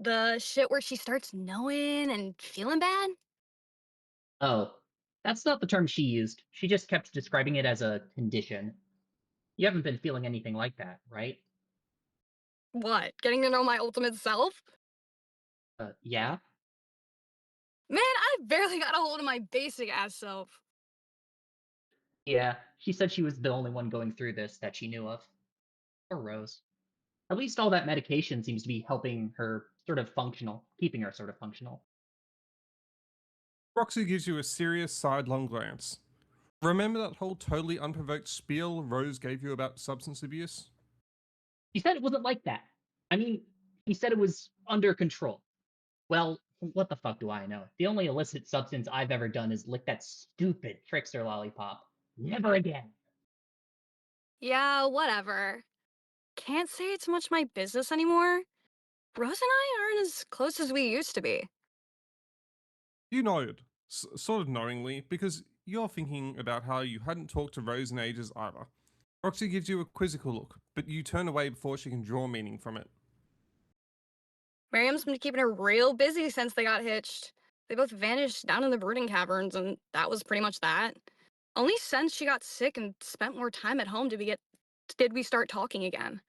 The shit where she starts knowing and feeling bad? Oh, that's not the term she used. She just kept describing it as a condition. You haven't been feeling anything like that, right? What? Getting to know my ultimate self? Yeah? Man, I barely got a hold of my basic ass self. Yeah, she said she was the only one going through this that she knew of. Or Rose. At least all that medication seems to be helping her sort of functional, keeping her sort of functional. Roxy gives you a serious sidelong glance. Remember that whole totally unprovoked spiel Rose gave you about substance abuse? She said it wasn't like that. I mean, she said it was under control. Well, what the fuck do I know? The only illicit substance I've ever done is lick that stupid trickster lollipop. Never again. Yeah, whatever. Can't say it's much my business anymore. Rose and I aren't as close as we used to be. You nodded, sort of knowingly, because you're thinking about how you hadn't talked to Rose in ages either. Roxy gives you a quizzical look, but you turn away before she can draw meaning from it. Miriam's been keeping her real busy since they got hitched. They both vanished down in the brooding caverns, and that was pretty much that. Only since she got sick and spent more time at home did we start talking again.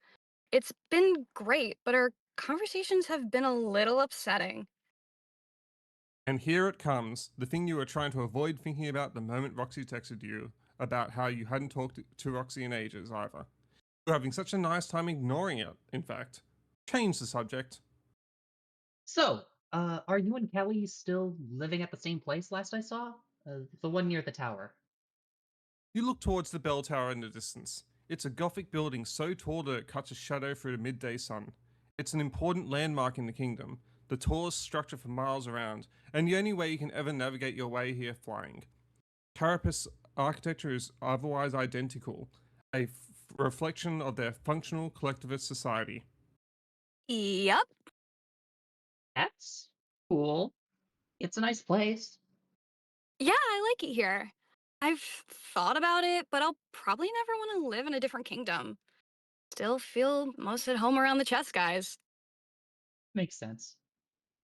It's been great, but our conversations have been a little upsetting. And here it comes, the thing you were trying to avoid thinking about the moment Roxy texted you about how you hadn't talked to Roxy in ages either. You're having such a nice time ignoring it, in fact. Change the subject. So, are you and Kelly still living at the same place last I saw? The one near the tower. You look towards the bell tower in the distance. It's a Gothic building so tall that it cuts a shadow through the midday sun. It's an important landmark in the kingdom, the tallest structure for miles around, and the only way you can ever navigate your way here flying. Carapace architecture is otherwise identical, a reflection of their functional collectivist society. Yep. That's cool. It's a nice place. Yeah, I like it here. I've thought about it, but I'll probably never want to live in a different kingdom. Still feel most at home around the chess guys. Makes sense.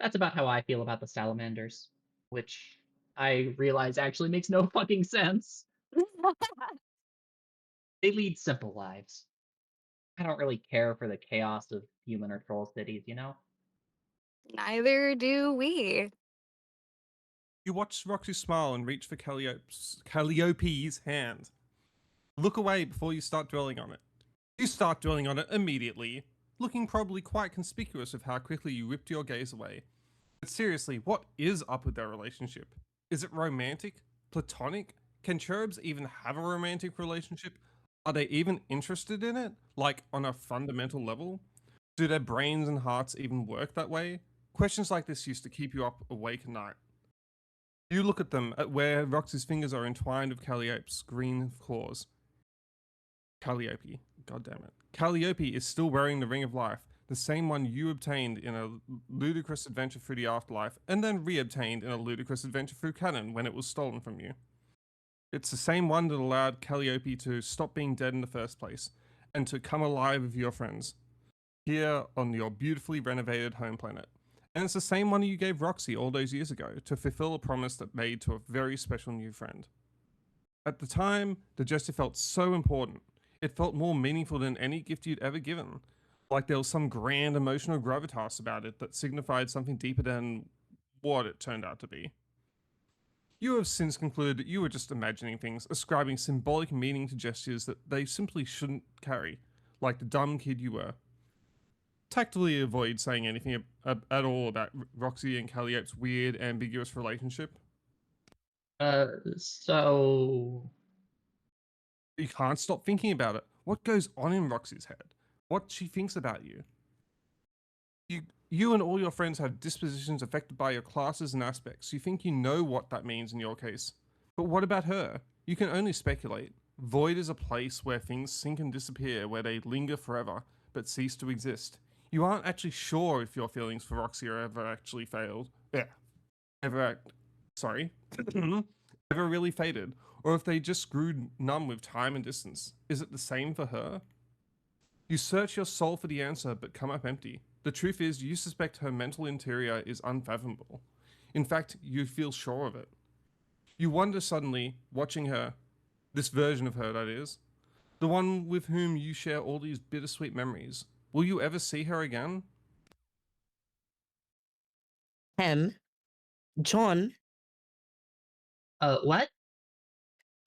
That's about how I feel about the salamanders, which I realize actually makes no fucking sense. They lead simple lives. I don't really care for the chaos of human or troll cities, you know? Neither do we. You watch Roxy smile and reach for Calliope's hand. Look away before you start dwelling on it. You start dwelling on it immediately, looking probably quite conspicuous of how quickly you whipped your gaze away. But seriously, what is up with their relationship? Is it romantic? Platonic? Can cherubs even have a romantic relationship? Are they even interested in it? Like, on a fundamental level? Do their brains and hearts even work that way? Questions like this used to keep you up awake at night. You look at them, at where Roxy's fingers are entwined with Calliope's green claws. Calliope, goddammit. Calliope is still wearing the Ring of Life, the same one you obtained in a ludicrous adventure through the afterlife, and then re-obtained in a ludicrous adventure through canon when it was stolen from you. It's the same one that allowed Calliope to stop being dead in the first place, and to come alive with your friends, here on your beautifully renovated home planet. And it's the same one you gave Roxy all those years ago to fulfill a promise that made to a very special new friend. At the time, the gesture felt so important. It felt more meaningful than any gift you'd ever given. Like there was some grand emotional gravitas about it that signified something deeper than what it turned out to be. You have since concluded that you were just imagining things, ascribing symbolic meaning to gestures that they simply shouldn't carry, like the dumb kid you were. Tactfully avoid saying anything at all about Roxy and Calliope's weird, ambiguous relationship. So You can't stop thinking about it. What goes on in Roxy's head? What she thinks about you? You and all your friends have dispositions affected by your classes and aspects. You think you know what that means in your case. But what about her? You can only speculate. Void is a place where things sink and disappear, where they linger forever, but cease to exist. You aren't actually sure if your feelings for Roxy are ever actually failed. Yeah. Ever really faded, or if they just grew numb with time and distance. Is it the same for her? You search your soul for the answer, but come up empty. The truth is, you suspect her mental interior is unfathomable. In fact, you feel sure of it. You wonder suddenly, watching her, this version of her that is, the one with whom you share all these bittersweet memories. Will you ever see her again? John, what?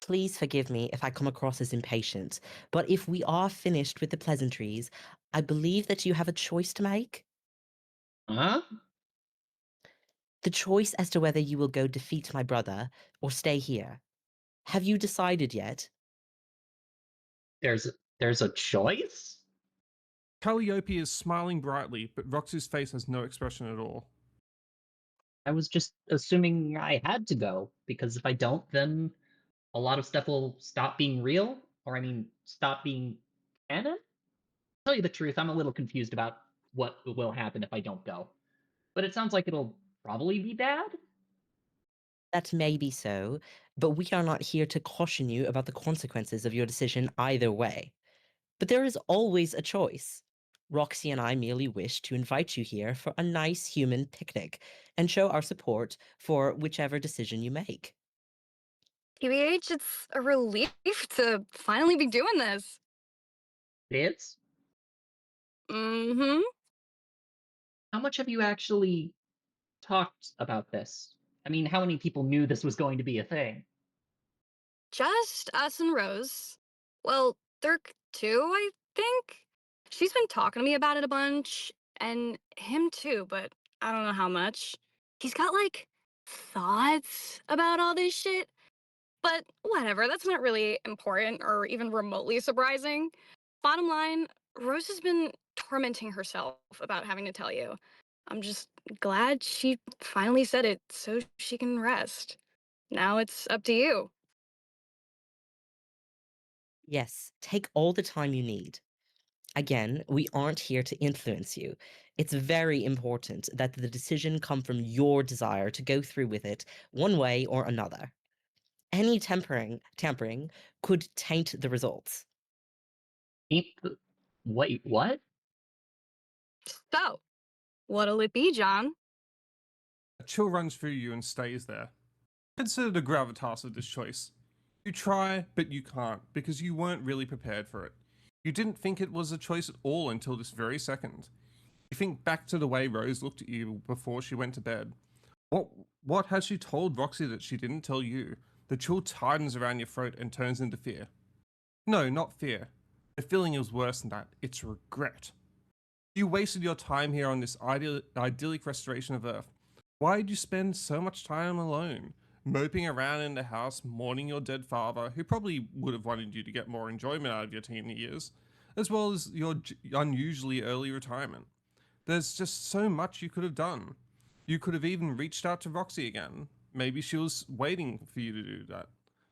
please forgive me if I come across as impatient, but if we are finished with the pleasantries, I believe that you have a choice to make. Huh? The choice as to whether you will go defeat my brother or stay here. Have you decided yet? There's a choice? Calliope is smiling brightly, but Roxy's face has no expression at all. I was just assuming I had to go, because if I don't, then a lot of stuff will stop being real, or I mean, stop being canon? To tell you the truth, I'm a little confused about what will happen if I don't go. But it sounds like it'll probably be bad? That may be so, but we are not here to caution you about the consequences of your decision either way. But there is always a choice. Roxy and I merely wish to invite you here for a nice human picnic and show our support for whichever decision you make. TBH, it's a relief to finally be doing this. It is? Mm-hmm. How much have you actually talked about this? I mean, how many people knew this was going to be a thing? Just us and Rose. Well, Dirk too, I think. She's been talking to me about it a bunch, and him too, but I don't know how much. He's got, like, thoughts about all this shit. But whatever, that's not really important or even remotely surprising. Bottom line, Rose has been tormenting herself about having to tell you. I'm just glad she finally said it so she can rest. Now it's up to you. Yes, take all the time you need. Again, we aren't here to influence you. It's very important that the decision come from your desire to go through with it one way or another. Any tampering could taint the results. Wait, what? So, what'll it be, John? A chill runs through you and stays there. Consider the gravitas of this choice. You try, but you can't, because you weren't really prepared for it. You didn't think it was a choice at all until this very second. You think back to the way Rose looked at you before she went to bed. What has she told Roxy that she didn't tell you? The chill tightens around your throat and turns into fear. No, not fear. The feeling is worse than that. It's regret. You wasted your time here on this idyllic restoration of Earth. Why did you spend so much time alone, moping around in the house, mourning your dead father, who probably would have wanted you to get more enjoyment out of your teen years, as well as your unusually early retirement? There's just so much you could have done. You could have even reached out to Roxy again. Maybe she was waiting for you to do that.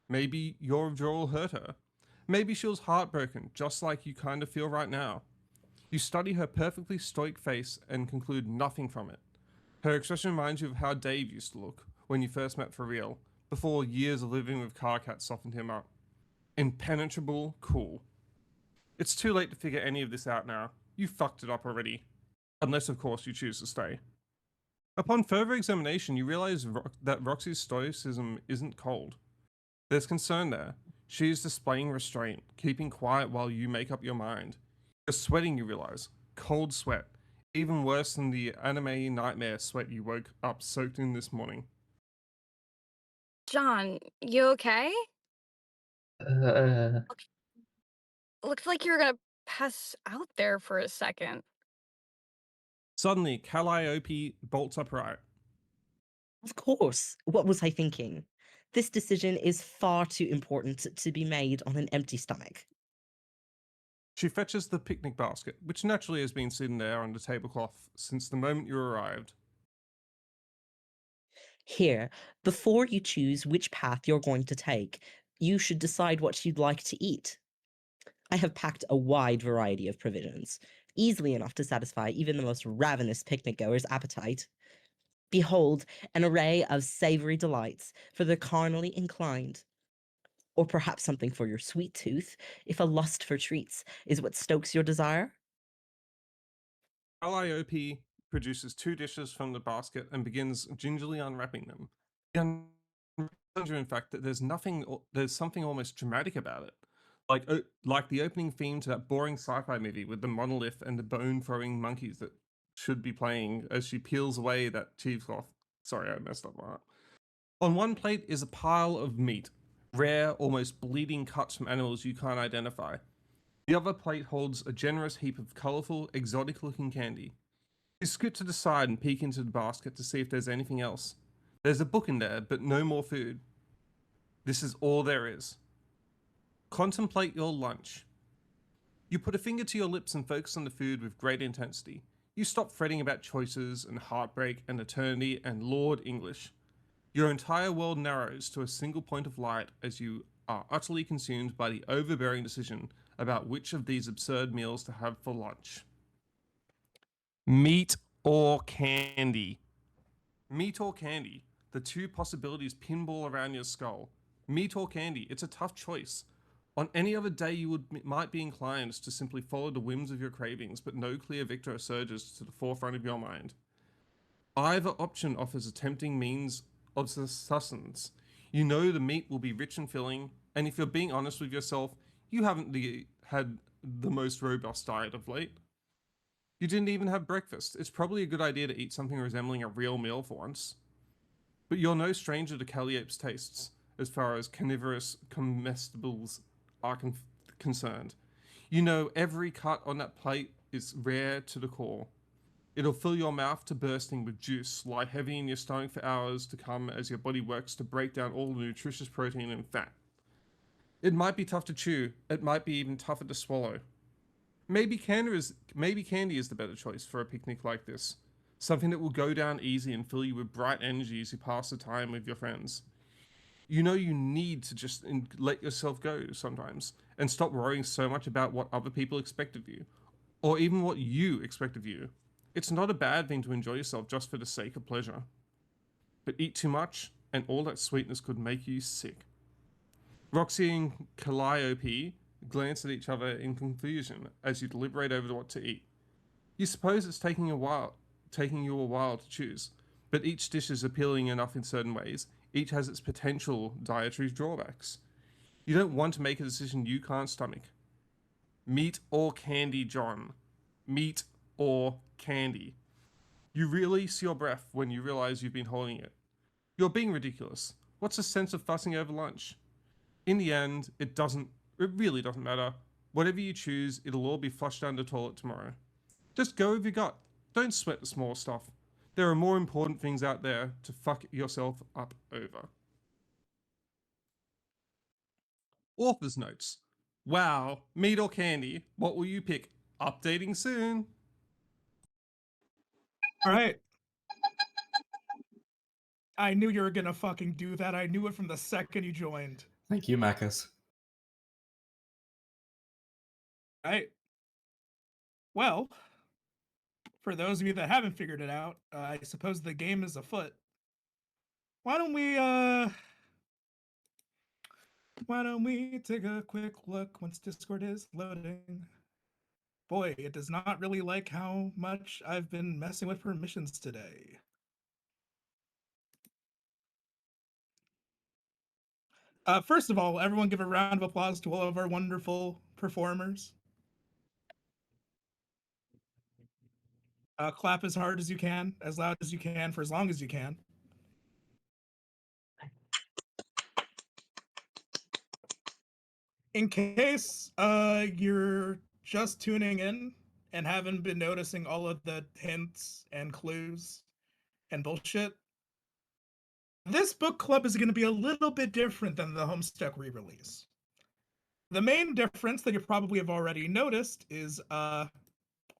Maybe your withdrawal hurt her. Maybe she was heartbroken, just like you kind of feel right now. You study her perfectly stoic face and conclude nothing from it. Her expression reminds you of how Dave used to look when you first met for real, before years of living with Carcat softened him up. Impenetrable, cool. It's too late to figure any of this out now. You fucked it up already. Unless, of course, you choose to stay. Upon further examination, you realize that Roxy's stoicism isn't cold. There's concern there. She is displaying restraint, keeping quiet while you make up your mind. You're sweating, you realize. Cold sweat. Even worse than the anime nightmare sweat you woke up soaked in this morning. John, you okay? Uh, Looked like you were gonna pass out there for a second. Suddenly, Calliope bolts upright. Of course. What was I thinking? This decision is far too important to be made on an empty stomach. She fetches the picnic basket, which naturally has been sitting there on the tablecloth since the moment you arrived. Here, before you choose which path you're going to take, you should decide what you'd like to eat. I have packed a wide variety of provisions, easily enough to satisfy even the most ravenous picnic goer's appetite. Behold, an array of savory delights for the carnally inclined. Or perhaps something for your sweet tooth, if a lust for treats is what stokes your desire. Calliope produces 2 dishes from the basket and begins gingerly unwrapping them. You wonder, in fact, that there's something almost dramatic about it. Like the opening theme to that boring sci-fi movie with the monolith and the bone-throwing monkeys that should be playing as she peels away that cheesecloth. Sorry, I messed up that. On one plate is a pile of meat, rare, almost bleeding cuts from animals you can't identify. The other plate holds a generous heap of colourful, exotic-looking candy. You scoot to the side and peek into the basket to see if there's anything else. There's a book in there, but no more food. This is all there is. Contemplate your lunch. You put a finger to your lips and focus on the food with great intensity. You stop fretting about choices and heartbreak and eternity and Lord English. Your entire world narrows to a single point of light as you are utterly consumed by the overbearing decision about which of these absurd meals to have for lunch. Meat or candy? Meat or candy? The 2 possibilities pinball around your skull. Meat or candy? It's a tough choice. On any other day, you might be inclined to simply follow the whims of your cravings, but no clear victor surges to the forefront of your mind. Either option offers a tempting means of sustenance. You know the meat will be rich and filling, and if you're being honest with yourself, you haven't had the most robust diet of late. You didn't even have breakfast. It's probably a good idea to eat something resembling a real meal for once. But you're no stranger to Calliope's tastes, as far as carnivorous comestibles are concerned. You know every cut on that plate is rare to the core. It'll fill your mouth to bursting with juice, lie heavy in your stomach for hours to come as your body works to break down all the nutritious protein and fat. It might be tough to chew, it might be even tougher to swallow. Maybe candy is the better choice for a picnic like this. Something that will go down easy and fill you with bright energy as you pass the time with your friends. You know you need to just let yourself go sometimes and stop worrying so much about what other people expect of you, or even what you expect of you. It's not a bad thing to enjoy yourself just for the sake of pleasure. But eat too much, and all that sweetness could make you sick. Roxy and Calliope glance at each other in confusion as you deliberate over what to eat. You suppose it's taking you a while to choose, but each dish is appealing enough in certain ways. Each has its potential dietary drawbacks. You don't want to make a decision you can't stomach. Meat or candy, John? Meat or candy? You release your breath when you realize you've been holding it. You're being ridiculous. What's the sense of fussing over lunch? In the end, it really doesn't matter. Whatever you choose, it'll all be flushed down the toilet tomorrow. Just go with your gut. Don't sweat the small stuff. There are more important things out there to fuck yourself up over. Author's notes. Wow, meat or candy? What will you pick? Updating soon. All right. I knew you were gonna fucking do that. I knew it from the second you joined. Thank you, Marcus. All right. Well, for those of you that haven't figured it out, I suppose the game is afoot. Why don't we take a quick look once Discord is loading? Boy, it does not really like how much I've been messing with permissions today. First of all, everyone give a round of applause to all of our wonderful performers. Clap as hard as you can, as loud as you can, for as long as you can. In case you're just tuning in and haven't been noticing all of the hints and clues and bullshit, this book club is going to be a little bit different than the Homestuck re-release. The main difference that you probably have already noticed is,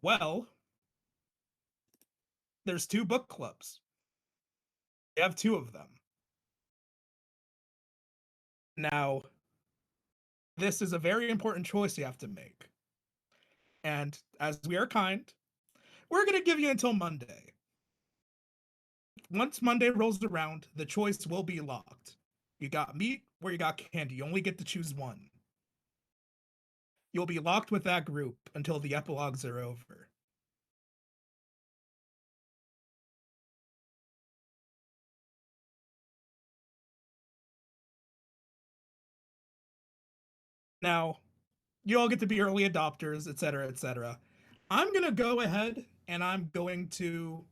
well, there's 2 book clubs. You have 2 of them. Now, this is a very important choice you have to make. And as we are kind, we're going to give you until Monday. Once Monday rolls around, the choice will be locked. You got meat or you got candy. You only get to choose one. You'll be locked with that group until the epilogues are over. Now, you all get to be early adopters, etc., etc. I'm going to go ahead and I'm going to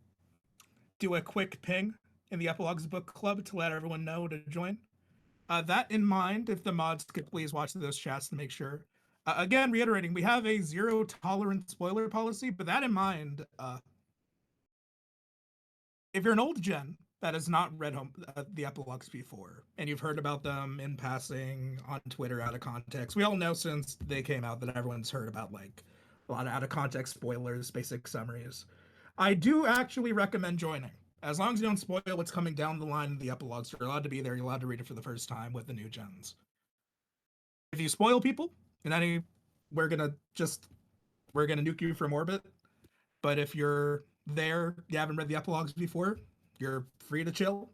do a quick ping in the Epilogues Book Club to let everyone know to join. That in mind, if the mods could please watch those chats to make sure. Again, reiterating, we have a 0 tolerance spoiler policy, but that in mind, if you're an old gen that has not read the epilogues before, and you've heard about them in passing on Twitter out of context, we all know since they came out that everyone's heard about like a lot of out of context spoilers, basic summaries. I do actually recommend joining. As long as you don't spoil what's coming down the line in the epilogues, you're allowed to be there, you're allowed to read it for the first time with the new gens. If you spoil people in any, we're gonna nuke you from orbit. But if you're there, you haven't read the epilogues before, you're free to chill.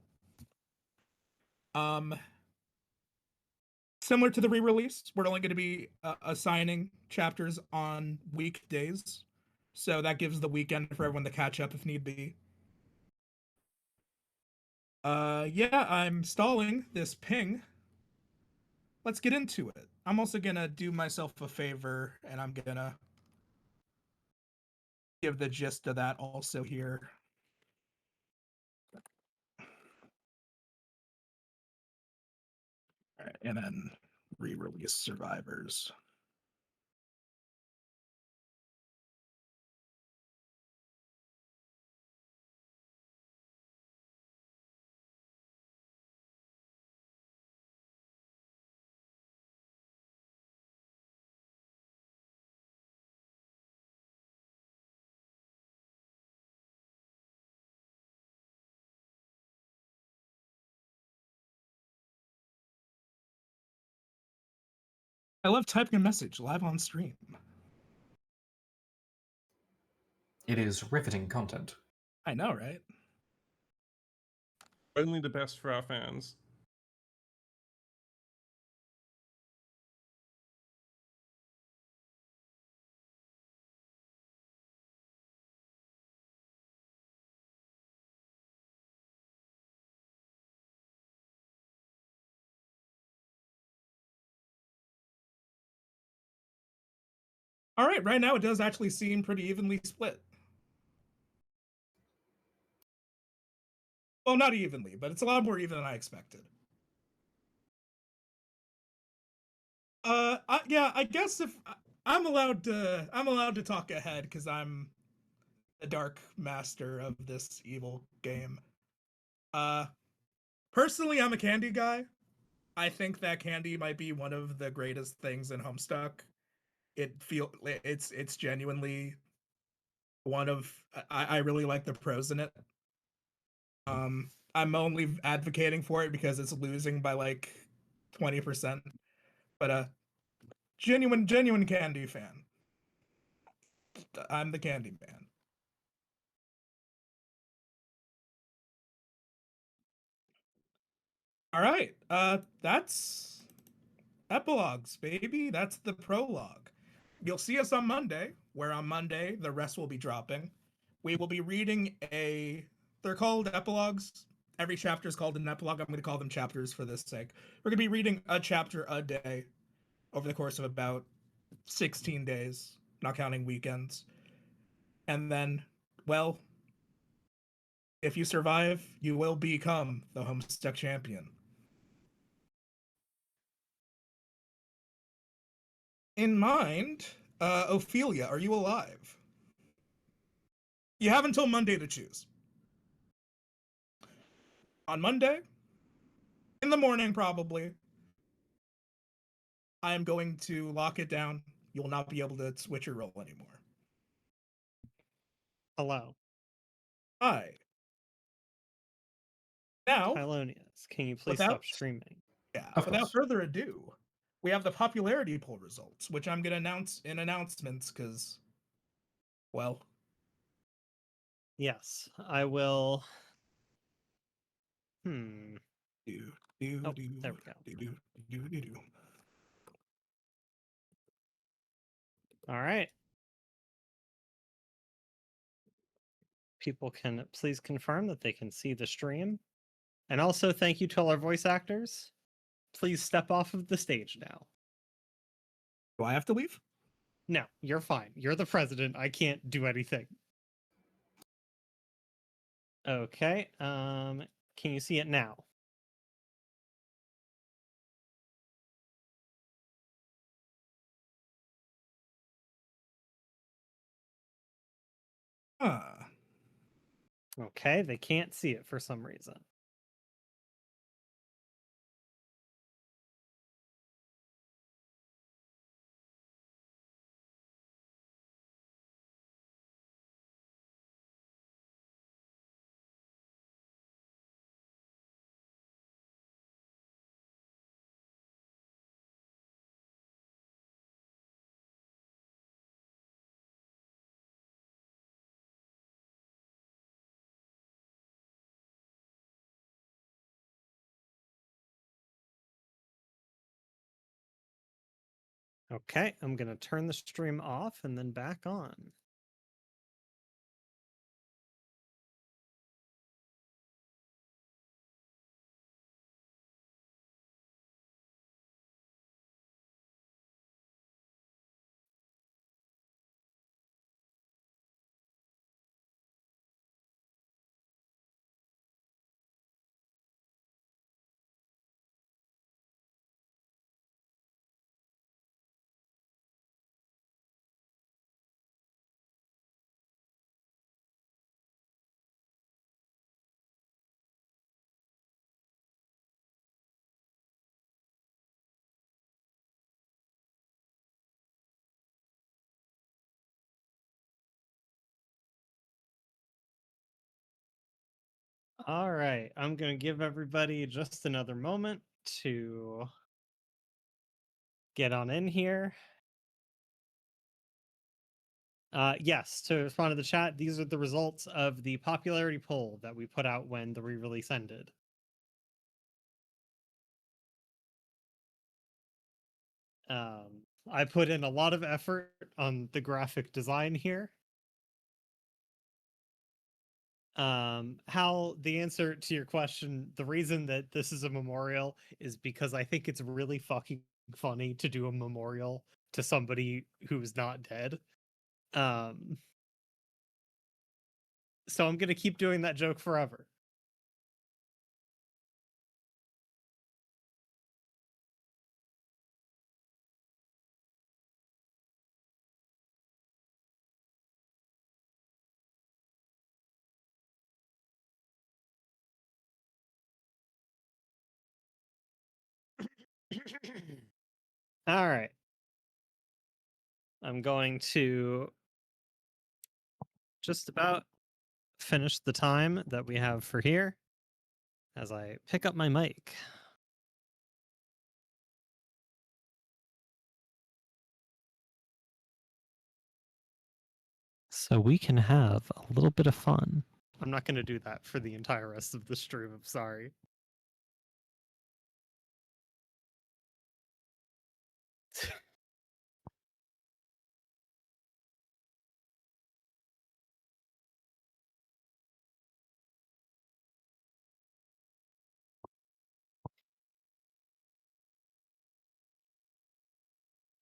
Similar to the re-release, we're only going to be assigning chapters on weekdays, so that gives the weekend for everyone to catch up if need be. Yeah, I'm stalling this ping. Let's get into it. I'm also gonna do myself a favor, and I'm gonna give the gist of that also here. All right, and then re-release survivors. I love typing a message live on stream. It is riveting content. I know, right? Only the best for our fans. All right, right now it does actually seem pretty evenly split. Well, not evenly, but it's a lot more even than I expected. Yeah, I guess if I'm allowed to talk ahead because I'm the dark master of this evil game. Personally, I'm a candy guy. I think that candy might be one of the greatest things in Homestuck. It's genuinely one of I really like the prose in it. I'm only advocating for it because it's losing by like 20%. But genuine candy fan. I'm the candy man. All right. That's epilogues, baby. That's the prologue. You'll see us on Monday, where on Monday the rest will be dropping. We will be reading they're called epilogues. Every chapter is called an epilogue. I'm going to call them chapters for this sake. We're going to be reading a chapter a day over the course of about 16 days, not counting weekends. And then well, if you survive, you will become the Homestuck champion. In mind, Ophelia, are you alive? You have until Monday to choose. On Monday, in the morning probably, I am going to lock it down. You will not be able to switch your role anymore. Hello. Hi. Now, Tylonius, can you please stop streaming? Yeah, Of without course. further ado, we have the popularity poll results, which I'm going to announce in announcements because, well, Yes, I will. Oh, there we go. All right. People can please confirm that they can see the stream. And also, thank you to all our voice actors. Please step off of the stage now. Do I have to leave? No, you're fine. You're the president. I can't do anything. Okay. Can you see it now? Okay, they can't see it for some reason. Okay, I'm going to turn the stream off and then back on. All right, I'm going to give everybody just another moment to get on in here. Yes, to respond to the chat, these are the results of the popularity poll that we put out when the re-release ended. I put in a lot of effort on the graphic design here. How the answer to your question, the reason that this is a memorial is because I think it's really fucking funny to do a memorial to somebody who's not dead. So I'm gonna keep doing that joke forever. All right. I'm going to just about finish the time that we have for here as I pick up my mic. So we can have a little bit of fun. I'm not going to do that for the entire rest of the stream. I'm sorry.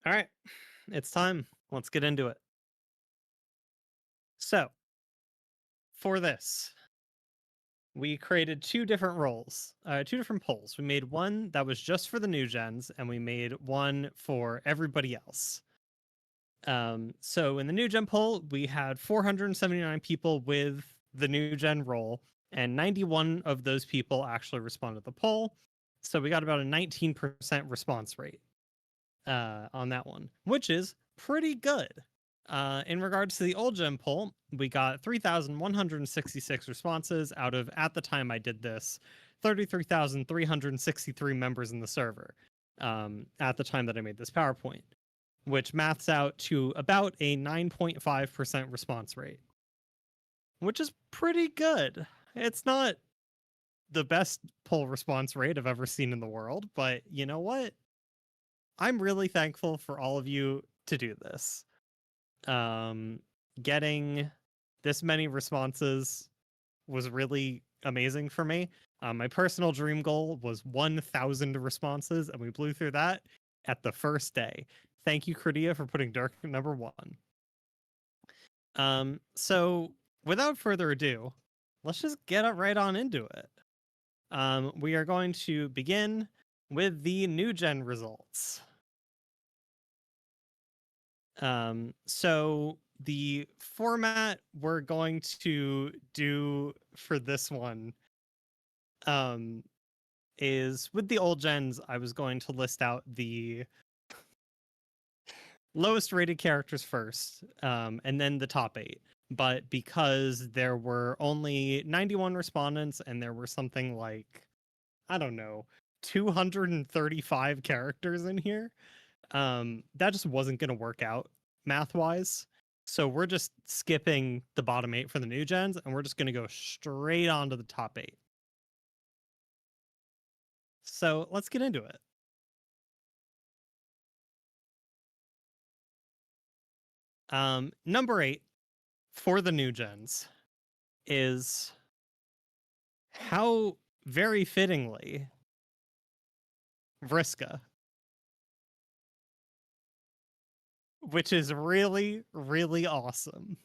All right, it's time. Let's get into it. So, for this, we created two different polls. We made one that was just for the new gens, and we made one for everybody else. So in the new gen poll, we had 479 people with the new gen role, and 91 of those people actually responded to the poll. So we got about a 19% response rate on that one, which is pretty good. In regards to the old gen poll, we got 3,166 responses out of, at the time I did this, 33,363 members in the server at the time that I made this PowerPoint, which maths out to about a 9.5% response rate, which is pretty good. It's not the best poll response rate I've ever seen in the world, but you know what? I'm really thankful for all of you to do this. Getting this many responses was really amazing for me. My personal dream goal was 1,000 responses, and we blew through that at the first day. Thank you, Credia, for putting Dirk number 1. So without further ado, let's just get right on into it. We are going to begin with the new gen results. So the format we're going to do for this one is, with the old gens, I was going to list out the lowest rated characters first, and then the top 8. But because there were only 91 respondents and there were something like, I don't know, 235 characters in here, that just wasn't going to work out math-wise. So we're just skipping the bottom 8 for the new gens, and we're just going to go straight on to the top 8. So let's get into it. Number 8 for the new gens is, how very fittingly, Vriska. Which is really, really awesome.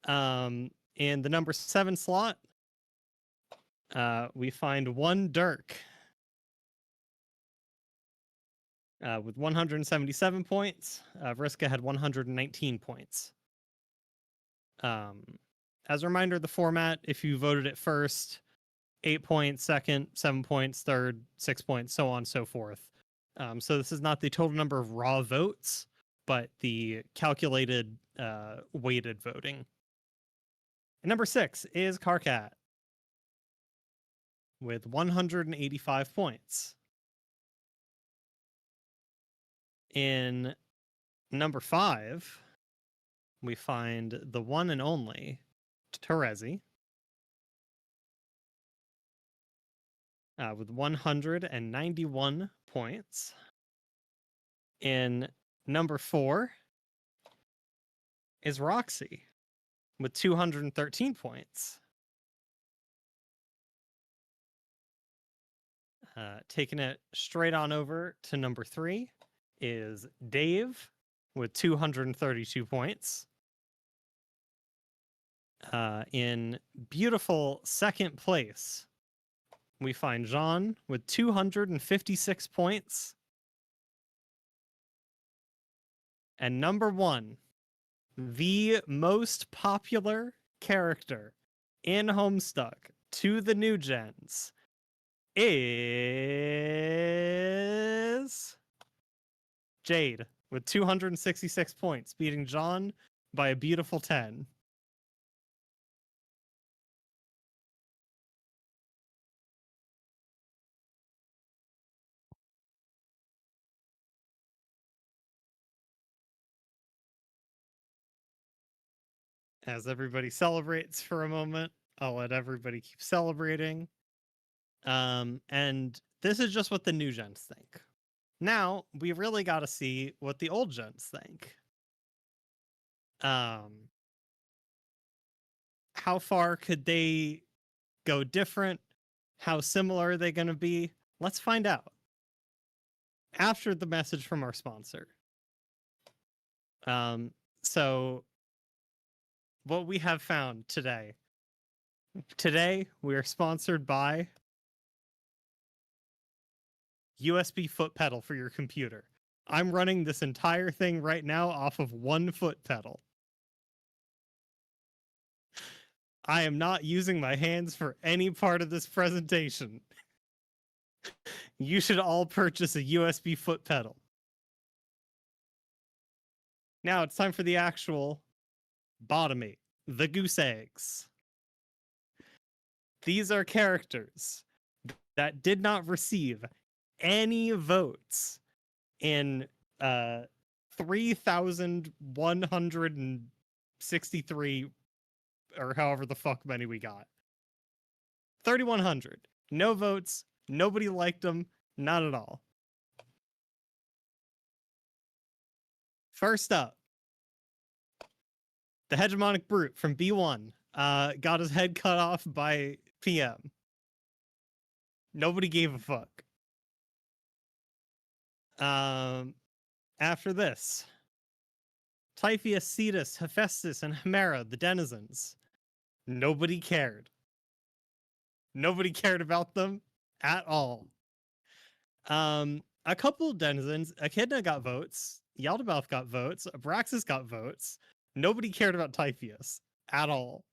In the number 7 slot, we find one Dirk with 177 points. Vriska had 119 points. As a reminder, the format, if you voted it first, 8 points, second, 7 points, third, 6 points, so on and so forth. So this is not the total number of raw votes, but the calculated weighted voting. And number 6 is Karkat with 185 points. In number 5, we find the one and only Terezi with 191 points. In number 4 is Roxy with 213 points. Taking it straight on over to number 3 is Dave with 232 points. In beautiful second place, we find Jean with 256 points. And number 1, the most popular character in Homestuck to the new gens is Jade with 266 points, beating John by a beautiful 10. As everybody celebrates for a moment, I'll let everybody keep celebrating. And this is just what the new gens think. Now, we really got to see what the old gens think. How far could they go different? How similar are they going to be? Let's find out after the message from our sponsor. So what we have found today. Today, we are sponsored by USB foot pedal for your computer. I'm running this entire thing right now off of one foot pedal. I am not using my hands for any part of this presentation. You should all purchase a USB foot pedal. Now it's time for the actual bottomy, the goose eggs. These are characters that did not receive any votes in 3,163 or however the fuck many we got. 3,100. No votes. Nobody liked them. Not at all. First up, the hegemonic brute from B1 got his head cut off by PM. Nobody gave a fuck. After this, Typhoeus, Cetus, Hephaestus, and Hemera, the denizens. Nobody cared. Nobody cared about them at all. A couple denizens, Echidna got votes, Yaldabaoth got votes, Abraxas got votes. Nobody cared about Typhoeus at all.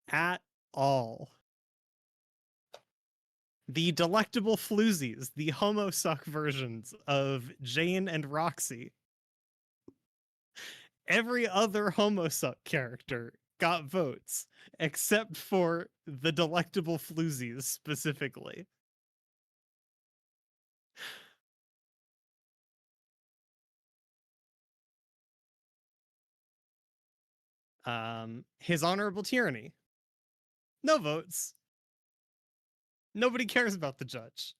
At all. The delectable floozies, the Homestuck versions of Jane and Roxy. Every other Homestuck character got votes, except for the delectable floozies specifically. His Honorable Tyranny. No votes. Nobody cares about the judge.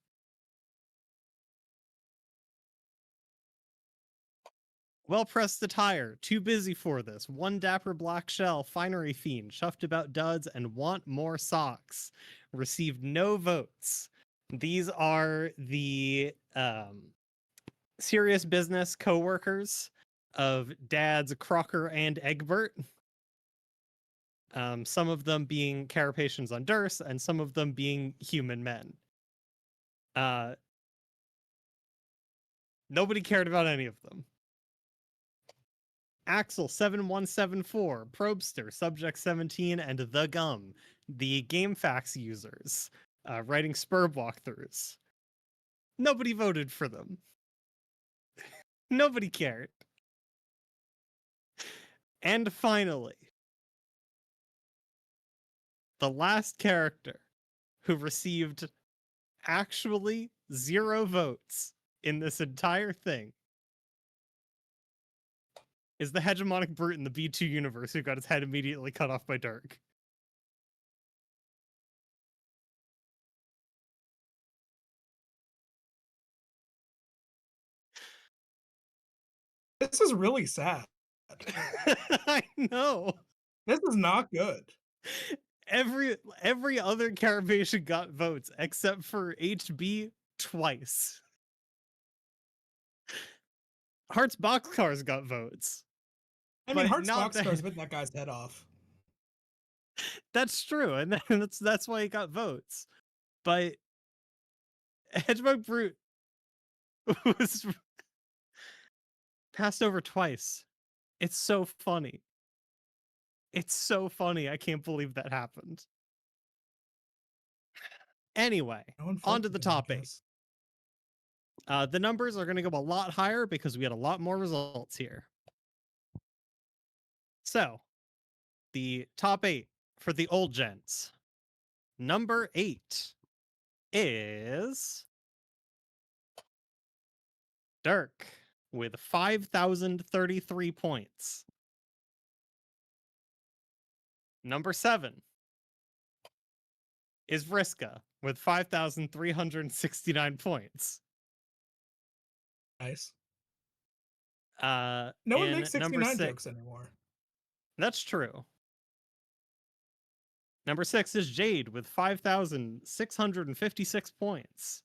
Well pressed attire, too busy for this. One dapper black shell, finery fiend, chuffed about duds, and want more socks. Received no votes. These are the serious business co-workers of dads Crocker and Egbert. Some of them being carapations on Durst, and some of them being human men. Nobody cared about any of them. Axel 7174, Probster, Subject 17, and The Gum, the GameFAQs users, writing Spurb walkthroughs. Nobody voted for them. Nobody cared. And finally, the last character who received actually 0 votes in this entire thing is the hegemonic brute in the B2 universe who got his head immediately cut off by Dirk. This is really sad. I know. This is not good. Every other Caribation got votes except for HB twice. Hearts Boxcars got votes. I mean, but Hearts not Boxcar's bit that guy's head off. That's true, and that's why he got votes. But Hedgehog Brute was passed over twice. It's so funny. It's so funny. I can't believe that happened. Anyway, on to the top 8. The numbers are going to go a lot higher because we had a lot more results here. So, the top 8 for the old gents. Number 8 is Dirk with 5,033 points. Number 7 is Vriska with 5,369 points. Nice. No one makes 69 jokes anymore. That's true. Number 6 is Jade with 5,656 points.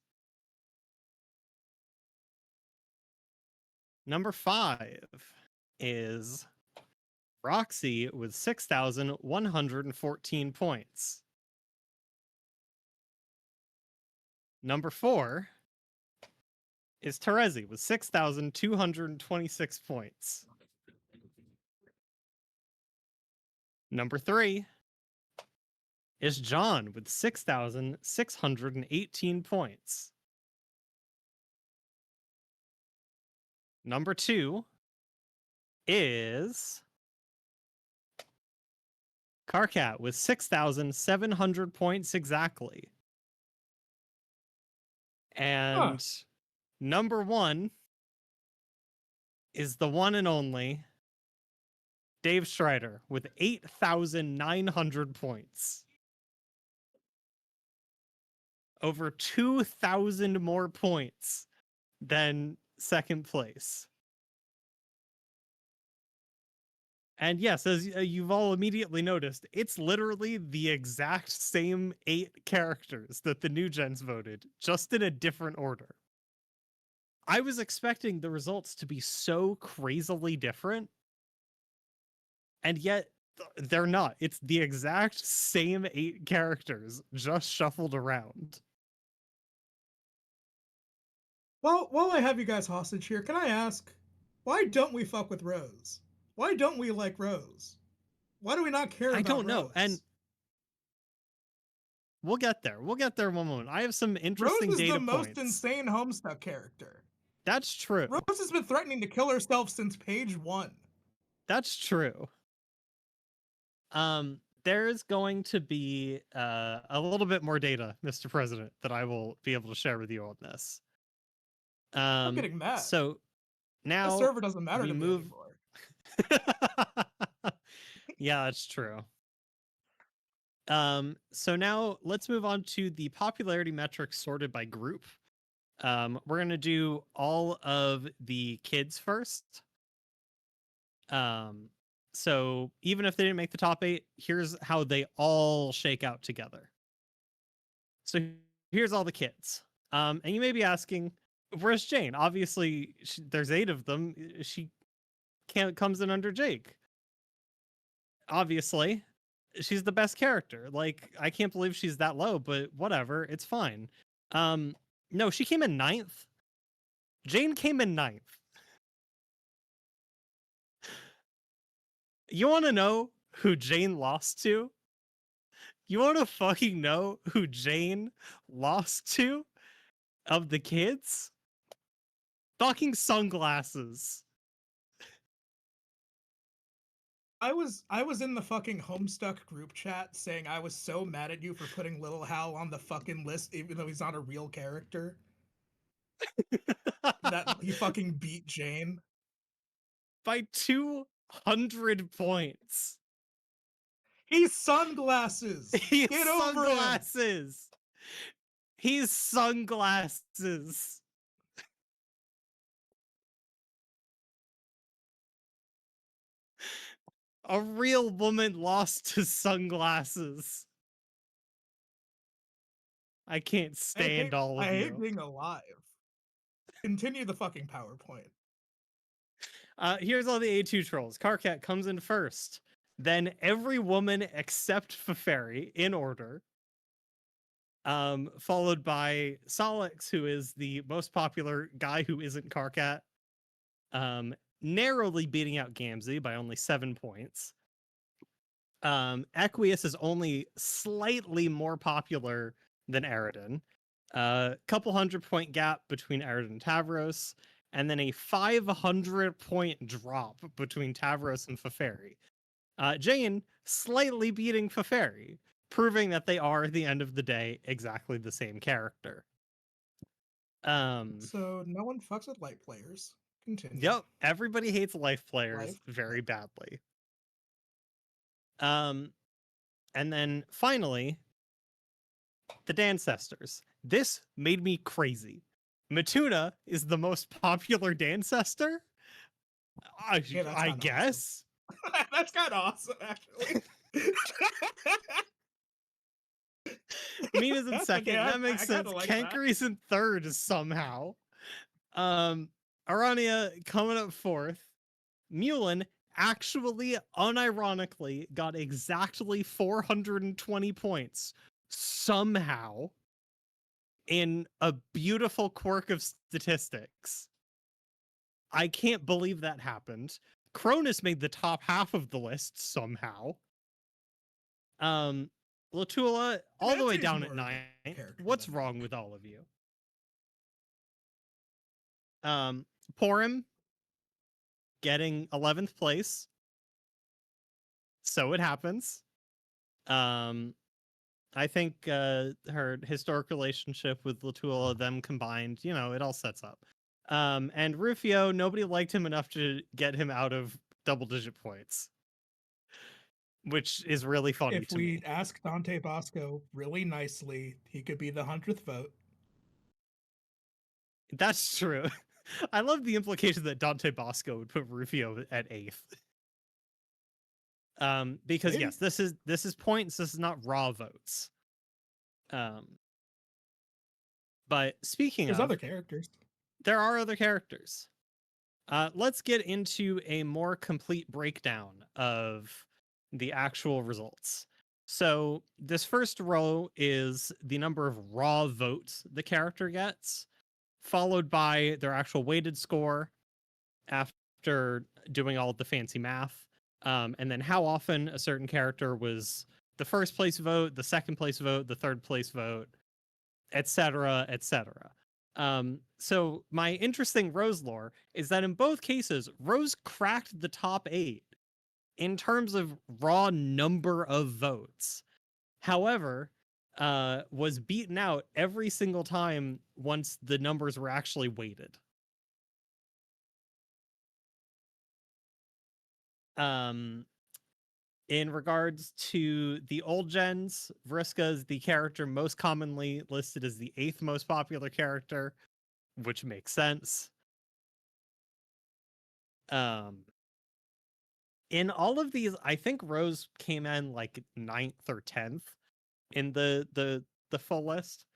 Number 5 is Roxy with 6,114 points. Number 4 is Terezi with 6,226 points. Number 3 is John with 6,618 points. Number 2 is Carcat with 6,700 points exactly. And number 1 is the one and only Dave Schreider with 8,900 points. Over 2,000 more points than second place. And yes, as you've all immediately noticed, it's literally the exact same 8 characters that the new gens voted, just in a different order. I was expecting the results to be so crazily different, and yet they're not. It's the exact same 8 characters, just shuffled around. Well, while I have you guys hostage here, can I ask, why don't we fuck with Rose? Why don't we like Rose? Why do we not care about I don't know, Rose? and we'll get there. We'll get there in one moment. I have some interesting Rose is data the most points. insane Homestuck character. That's true. Rose has been threatening to kill herself since page 1. That's true. There's going to be a little bit more data, Mr. President, that I will be able to share with you on this. I'm getting mad. So now This server doesn't matter we to me move. anymore. Yeah, that's true. So now let's move on to the popularity metrics sorted by group. We're gonna do all of the kids first. So even if they didn't make the top 8, here's how they all shake out together. So here's all the kids. And you may be asking, where's Jane? Obviously, there's 8 of them. She comes in under Jake. Obviously, she's the best character. Like, I can't believe she's that low, but whatever, it's fine. No, she came in 9th. Jane came in 9th. You want to know who Jane lost to? You want to fucking know who Jane lost to of the kids? Fucking Sunglasses. I was in the fucking Homestuck group chat saying I was so mad at you for putting Little Hal on the fucking list, even though he's not a real character. That he fucking beat Jane by 200 points. He's Sunglasses. He's Get over Sunglasses. He's Sunglasses. A real woman lost to Sunglasses. I can't stand all of you. I hate being alive. Continue the fucking PowerPoint. Here's all the A2 trolls. Carcat comes in first. Then every woman except Feferi in order. Followed by Solix, who is the most popular guy who isn't Carcat. Narrowly beating out Gamzee by only 7 points. Equius is only slightly more popular than Aridin. Couple 100-point gap between Aridin and Tavros, and then a 500-point drop between Tavros and Feferi. Jane slightly beating Feferi, proving that they are, at the end of the day, exactly the same character. So no one fucks with light players. Continue. Yep, everybody hates life players very badly. And then finally, the Dancestors. This made me crazy. Matuna is the most popular Dancestor? I guess. Awesome. That's kind of awesome, actually. Mina's in second. Okay, that makes sense. like Kankari's in third somehow. Arania coming up fourth. Mulin actually, unironically, got exactly 420 points somehow in a beautiful quirk of statistics. I can't believe that happened. Cronus made the top half of the list somehow. Latula, all the way I'd say he's down at more of a 9th. character What's than wrong Rogue. with all of you? Porim getting 11th place. So it happens. I think her historic relationship with Latula, them combined, you know, it all sets up. And Rufio, nobody liked him enough to get him out of double-digit points, which is really funny If to we me. ask Dante Bosco really nicely, he could be the 100th vote. That's true. I love the implication that Dante Bosco would put Rufio at 8th. Because Maybe. yes, this is points. This is not raw votes. But speaking There's of, other characters. there are other characters. Let's get into a more complete breakdown of the actual results. So this first row is the number of raw votes the character gets, followed by their actual weighted score after doing all of the fancy math, and then how often a certain character was the first place vote, the second place vote, the third place vote, etc., etc. So my interesting Rose lore is that in both cases, Rose cracked the top 8 in terms of raw number of votes. However, was beaten out every single time once the numbers were actually weighted. In regards to the old gens, Vriska is the character most commonly listed as the 8th most popular character, which makes sense. In all of these, I think Rose came in like 9th or 10th in the full list.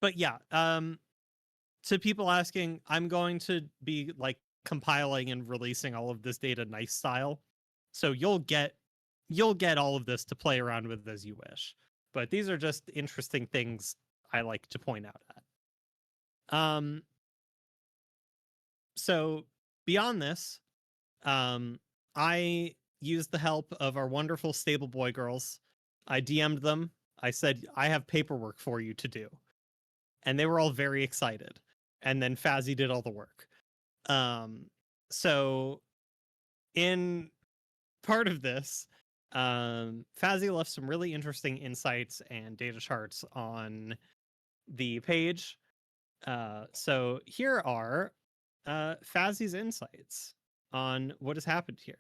But yeah, to people asking, I'm going to be like compiling and releasing all of this data nice style. So you'll get all of this to play around with as you wish. But these are just interesting things I like to point out at. So beyond this, I used the help of our wonderful stable boy girls. I DM'd them. I said, I have paperwork for you to do. And they were all very excited. And then Fazzy did all the work. So in part of this, Fazzy left some really interesting insights and data charts on the page. So here are Fazzy's insights on what has happened here.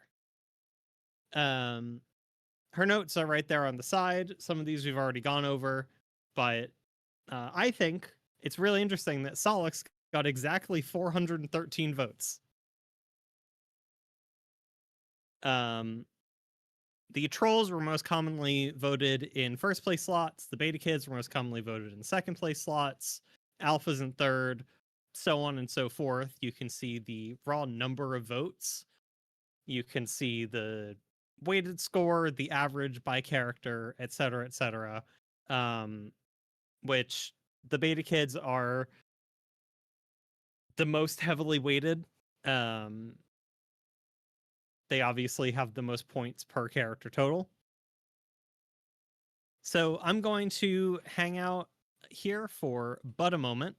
Her notes are right there on the side. Some of these we've already gone over, but I think it's really interesting that Solix got exactly 413 votes. The trolls were most commonly voted in first place slots. The beta kids were most commonly voted in second place slots. Alphas in third, so on and so forth. You can see the raw number of votes. You can see the weighted score, the average by character, etc., etc. Which the beta kids are the most heavily weighted. They obviously have the most points per character total. So I'm going to hang out here for but a moment.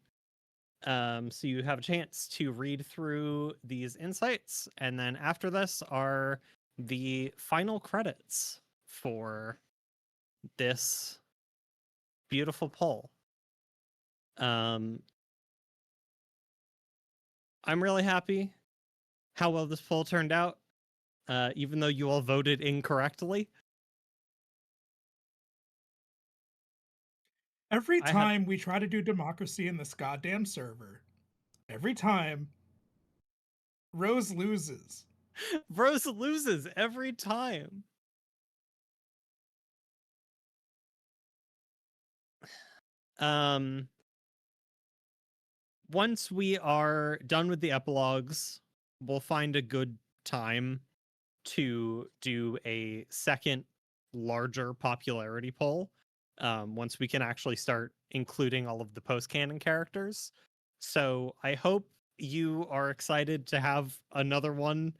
So you have a chance to read through these insights. And then after this are the final credits for this beautiful poll. I'm really happy how well this poll turned out, even though you all voted incorrectly. Every time we try to do democracy in this goddamn server, every time Rose loses. Rose loses every time. once we are done with the epilogues, we'll find a good time to do a second larger popularity poll. Once we can actually start including all of the post-canon characters. So I hope you are excited to have another one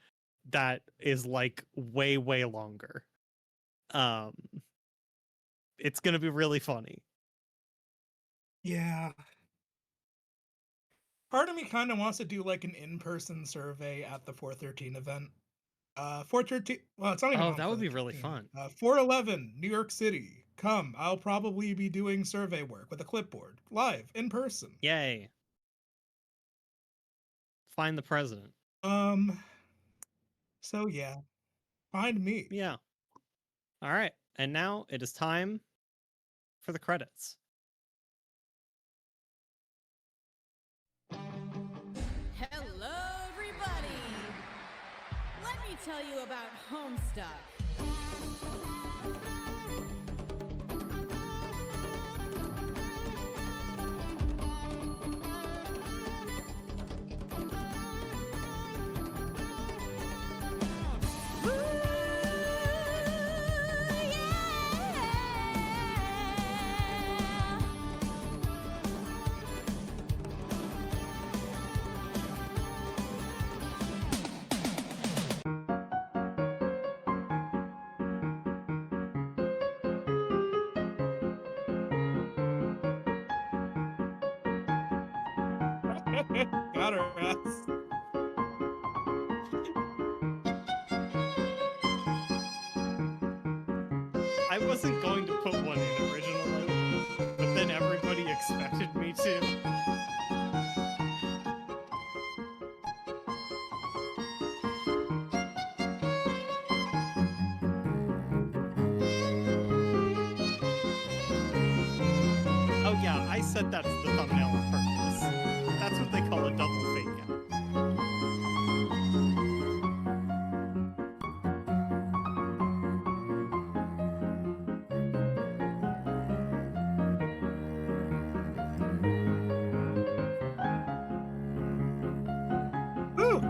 that is like way, way longer. It's gonna be really funny. Yeah. Part of me kind of wants to do like an in-person survey at the 413 event. 413. Well, it's not even. Oh, on that would be really 413. fun. 411, New York City. Come, I'll probably be doing survey work with a clipboard, live, in person. Yay. Find the president. So yeah, find me. Yeah. All right. And now it is time for the credits. Hello, everybody! Let me tell you about Homestuck. Got her ass. I wasn't going to put one in originally, but then everybody expected me to. Oh yeah, I said that's the thumbnail on purpose. That's what they call a double fake out. Woo!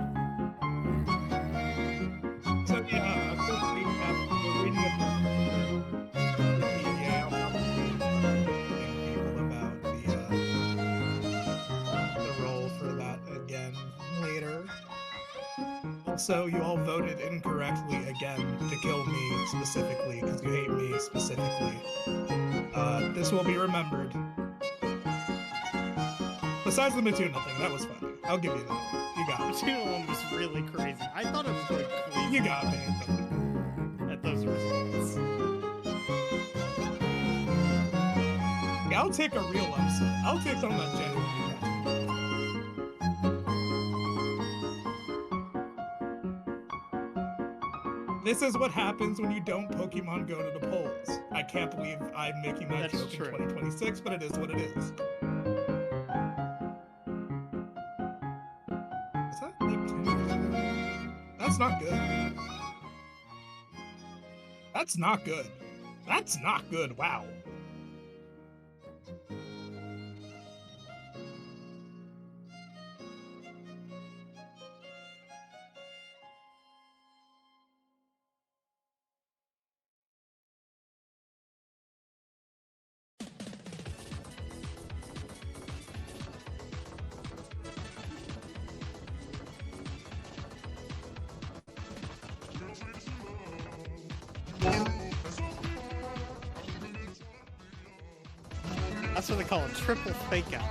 So yeah, a quick recap. We're reading I'll probably people about the role for that again later. Also, you all voted incorrectly again to kill me specifically because you hate me specifically. This will be remembered. Besides the Matuna thing, that was funny. I'll give you that one. You got The me. Matuna one was really crazy. I thought it was like crazy. You got me. At those results. Yeah, I'll take a real upset. I'll take something that genuinely catches me. This is what happens when you don't Pokemon Go to the polls. I can't believe I'm making that That's joke true. in 2026, but it is what it is. Is that Nick Timmy? That's not good. That's not good. That's not good. Wow. That's what they call a triple fake out.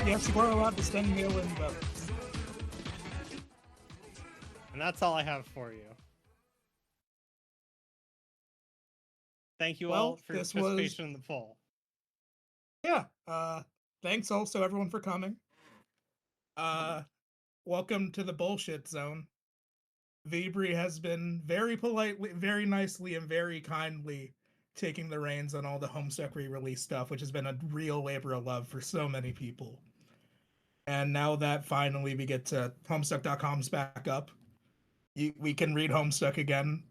Yes, we're allowed to send mail-in votes. And that's all I have for you. Thank you all Well, for your this was- participation in the poll. Yeah. Thanks also everyone for coming. Welcome to the bullshit zone. Vibri has been very politely, very nicely, and very kindly taking the reins on all the Homestuck re-release stuff, which has been a real labor of love for so many people. And now that finally we get to Homestuck.com's back up, we can read Homestuck again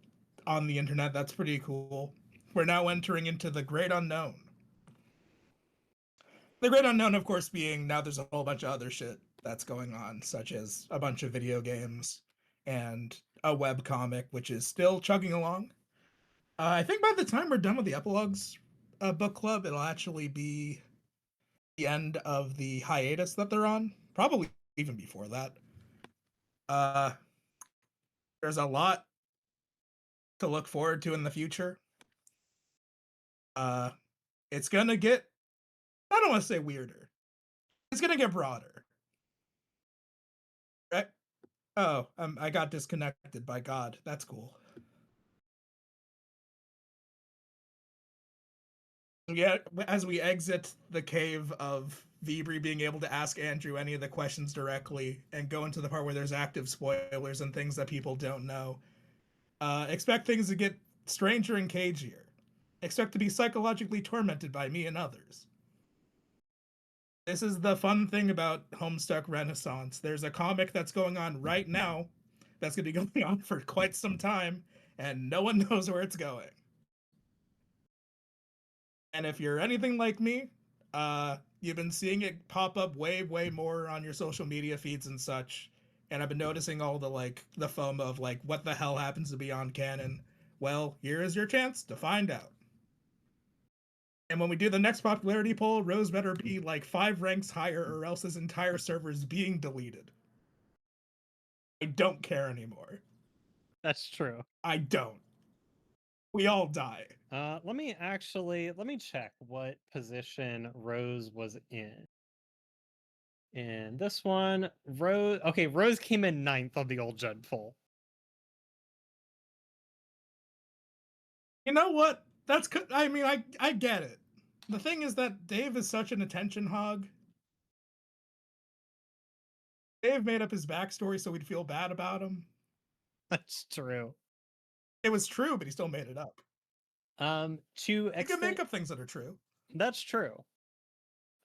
on the internet. That's pretty cool. We're now entering into the great unknown. The great unknown, of course, being now there's a whole bunch of other shit that's going on, such as a bunch of video games and a web comic, which is still chugging along. I think by the time we're done with the Epilogues book club, it'll actually be the end of the hiatus that they're on. Probably even before that. There's a lot to look forward to in the future. It's gonna get, I don't want to say weirder. It's gonna get broader. Right? Oh, I got disconnected by God. That's cool. Yeah, as we exit the cave of Vibri being able to ask Andrew any of the questions directly and go into the part where there's active spoilers and things that people don't know, expect things to get stranger and cagier. Expect to be psychologically tormented by me and others. This is the fun thing about Homestuck Renaissance. There's a comic that's going on right now that's going to be going on for quite some time, and no one knows where it's going. And if you're anything like me, you've been seeing it pop up way, way more on your social media feeds and such. And I've been noticing all the the FOMO of what the hell happens to Beyond Canon. Well, here is your chance to find out. And when we do the next popularity poll, Rose better be 5 ranks higher, or else his entire server is being deleted. I don't care anymore. That's true. I don't. We all die. Let me check what position Rose was in. In this one, Rose came in 9th on the old Gen poll. You know what? That's, I mean, I get it. The thing is that Dave is such an attention hog. Dave made up his backstory so we'd feel bad about him. That's true. It was true, but he still made it up. You can make up things that are true. That's true.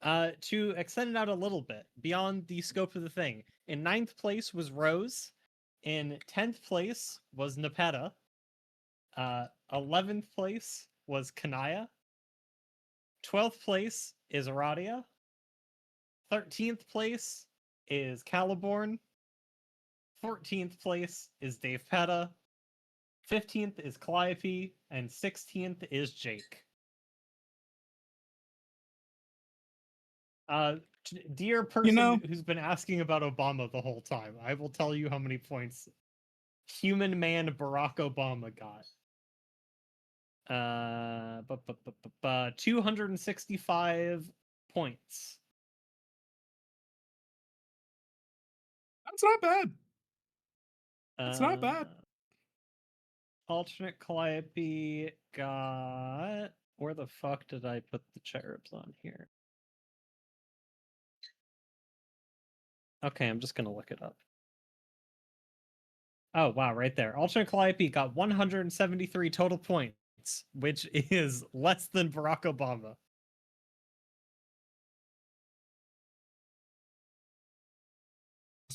To extend it out a little bit beyond the scope of the thing, in 9th place was Rose. In 10th place was Nepeta. 11th place was Kanaya. 12th place is Aradia. 13th place is Caliborn. 14th place is Dave Petta. 15th is Calliope. And 16th is Jake. Dear person who's been asking about Obama the whole time, I will tell you how many points human man Barack Obama got. 265 points. That's not bad. That's not bad. Alternate Calliope got... Where the fuck did I put the cherubs on here? Okay, I'm just gonna look it up. Oh, wow, right there. Alternate Calliope got 173 total points, which is less than Barack Obama.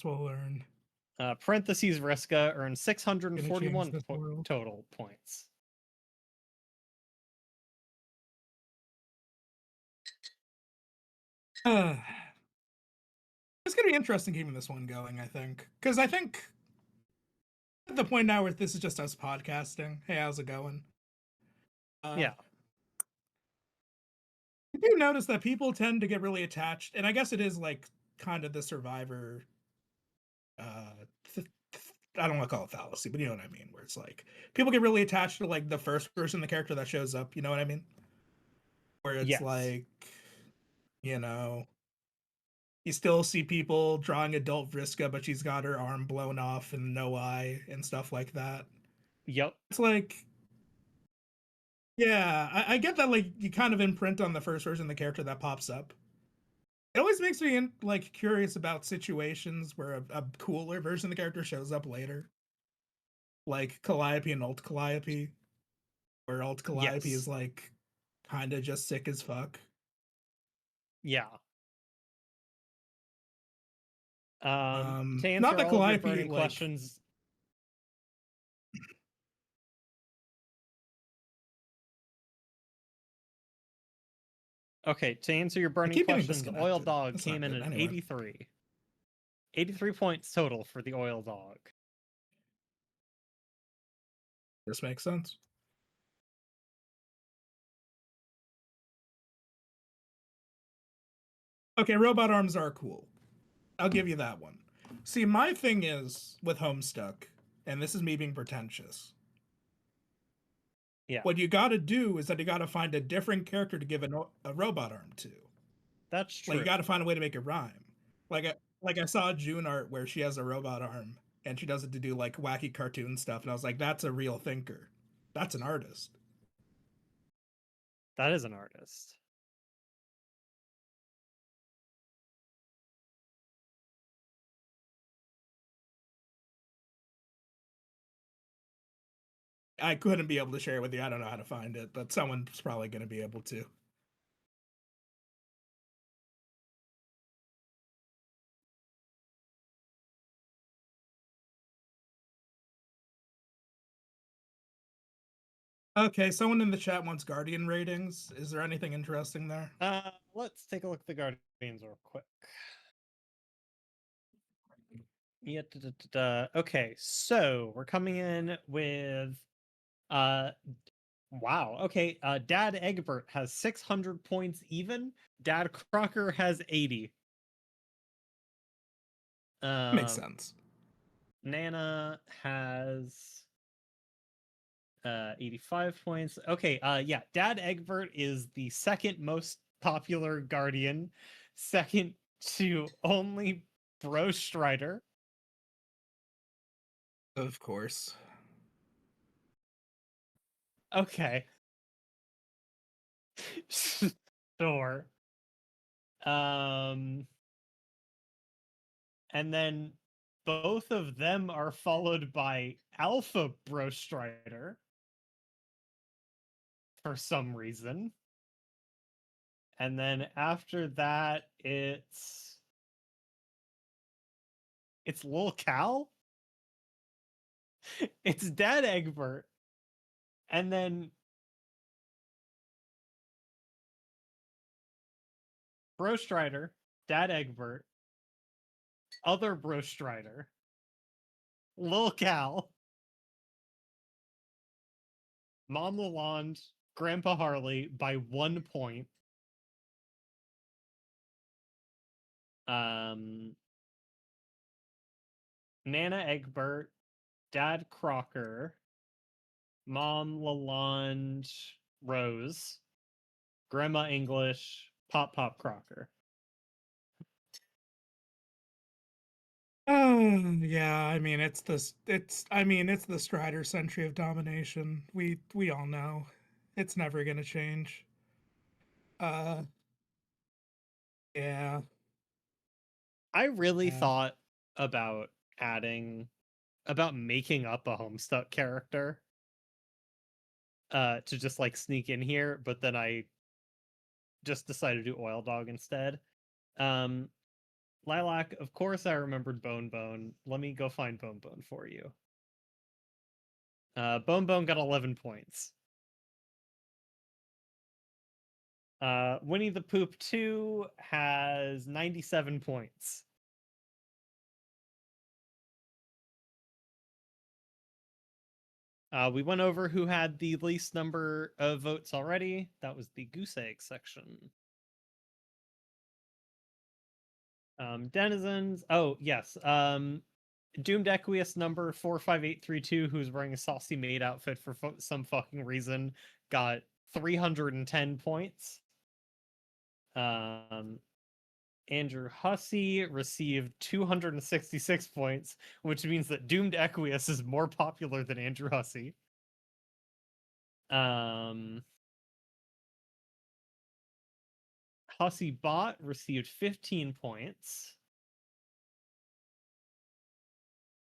We'll learn. Parentheses Vriska earned 641 total points. It's gonna be interesting keeping this one going, I think. Because I think at the point now where this is just us podcasting. Hey, how's it going? Yeah. I do notice that people tend to get really attached, and I guess it is kind of the survivor I don't want to call it fallacy, but you know what I mean, where it's people get really attached to the first person, the character that shows up, you know what I mean? Where it's yes. You still see people drawing adult Vriska, but she's got her arm blown off and no eye and stuff like that. Yep. It's like, yeah, I get that. Like, you kind of imprint on the first version of the character that pops up. It always makes me like curious about situations where a cooler version of the character shows up later, like Calliope and Alt Calliope, where Alt Calliope Yes. is like kind of just sick as fuck. Yeah. To answer Not that all of your Calliope, burning like, questions. Okay, to answer your burning keep getting questions, Oil disconnected. Dog That's not came in good. at Anyway. 83. 83 points total for the Oil Dog. This makes sense. Okay, robot arms are cool. I'll give you that one. See, my thing is with Homestuck, and this is me being pretentious. Yeah. What you gotta do is that you gotta find a different character to give a robot arm to. That's true. Like, you gotta find a way to make it rhyme. Like I saw June art where she has a robot arm, and she does it to do, like, wacky cartoon stuff, and I was like, that's a real thinker. That's an artist. That is an artist. I couldn't be able to share it with you. I don't know how to find it, but someone's probably going to be able to. Okay, someone in the chat wants Guardian ratings. Is there anything interesting there? Let's take a look at the Guardians real quick. Yeah, okay, so we're coming in with wow, okay, Dad Egbert has 600 points even. Dad Crocker has 80. Makes sense. Nana has 85 points. Okay, yeah, Dad Egbert is the second most popular Guardian, second to only Bro Strider. Of course. Okay. Sure. And then both of them are followed by Alpha Bro Strider for some reason. And then after that, it's Lil Cal. It's Dad Egbert. And then Bro Strider, Dad Egbert, other Bro Strider, Lil Cal, Mom Lalonde, Grandpa Harley by 1 point. Nana Egbert, Dad Crocker, Mom Lalonde, Rose, Grandma English, Pop Crocker. Yeah, I mean it's the Strider century of domination. We all know. It's never gonna change. Yeah. I really thought about making up a Homestuck character to just like sneak in here, but then I just decided to do Oil Dog instead. Lilac, of course I remembered Bone Bone. Let me go find Bone Bone for you. Bone Bone got 11 points. Winnie the Poop 2 has 97 points. We went over who had the least number of votes already. That was the goose egg section. Denizens. Oh, yes. Doomed Equius number 45832, who's wearing a saucy maid outfit for some fucking reason, got 310 points. Andrew Hussey received 266 points, which means that Doomed Equius is more popular than Andrew Hussey. Hussey Bot received 15 points.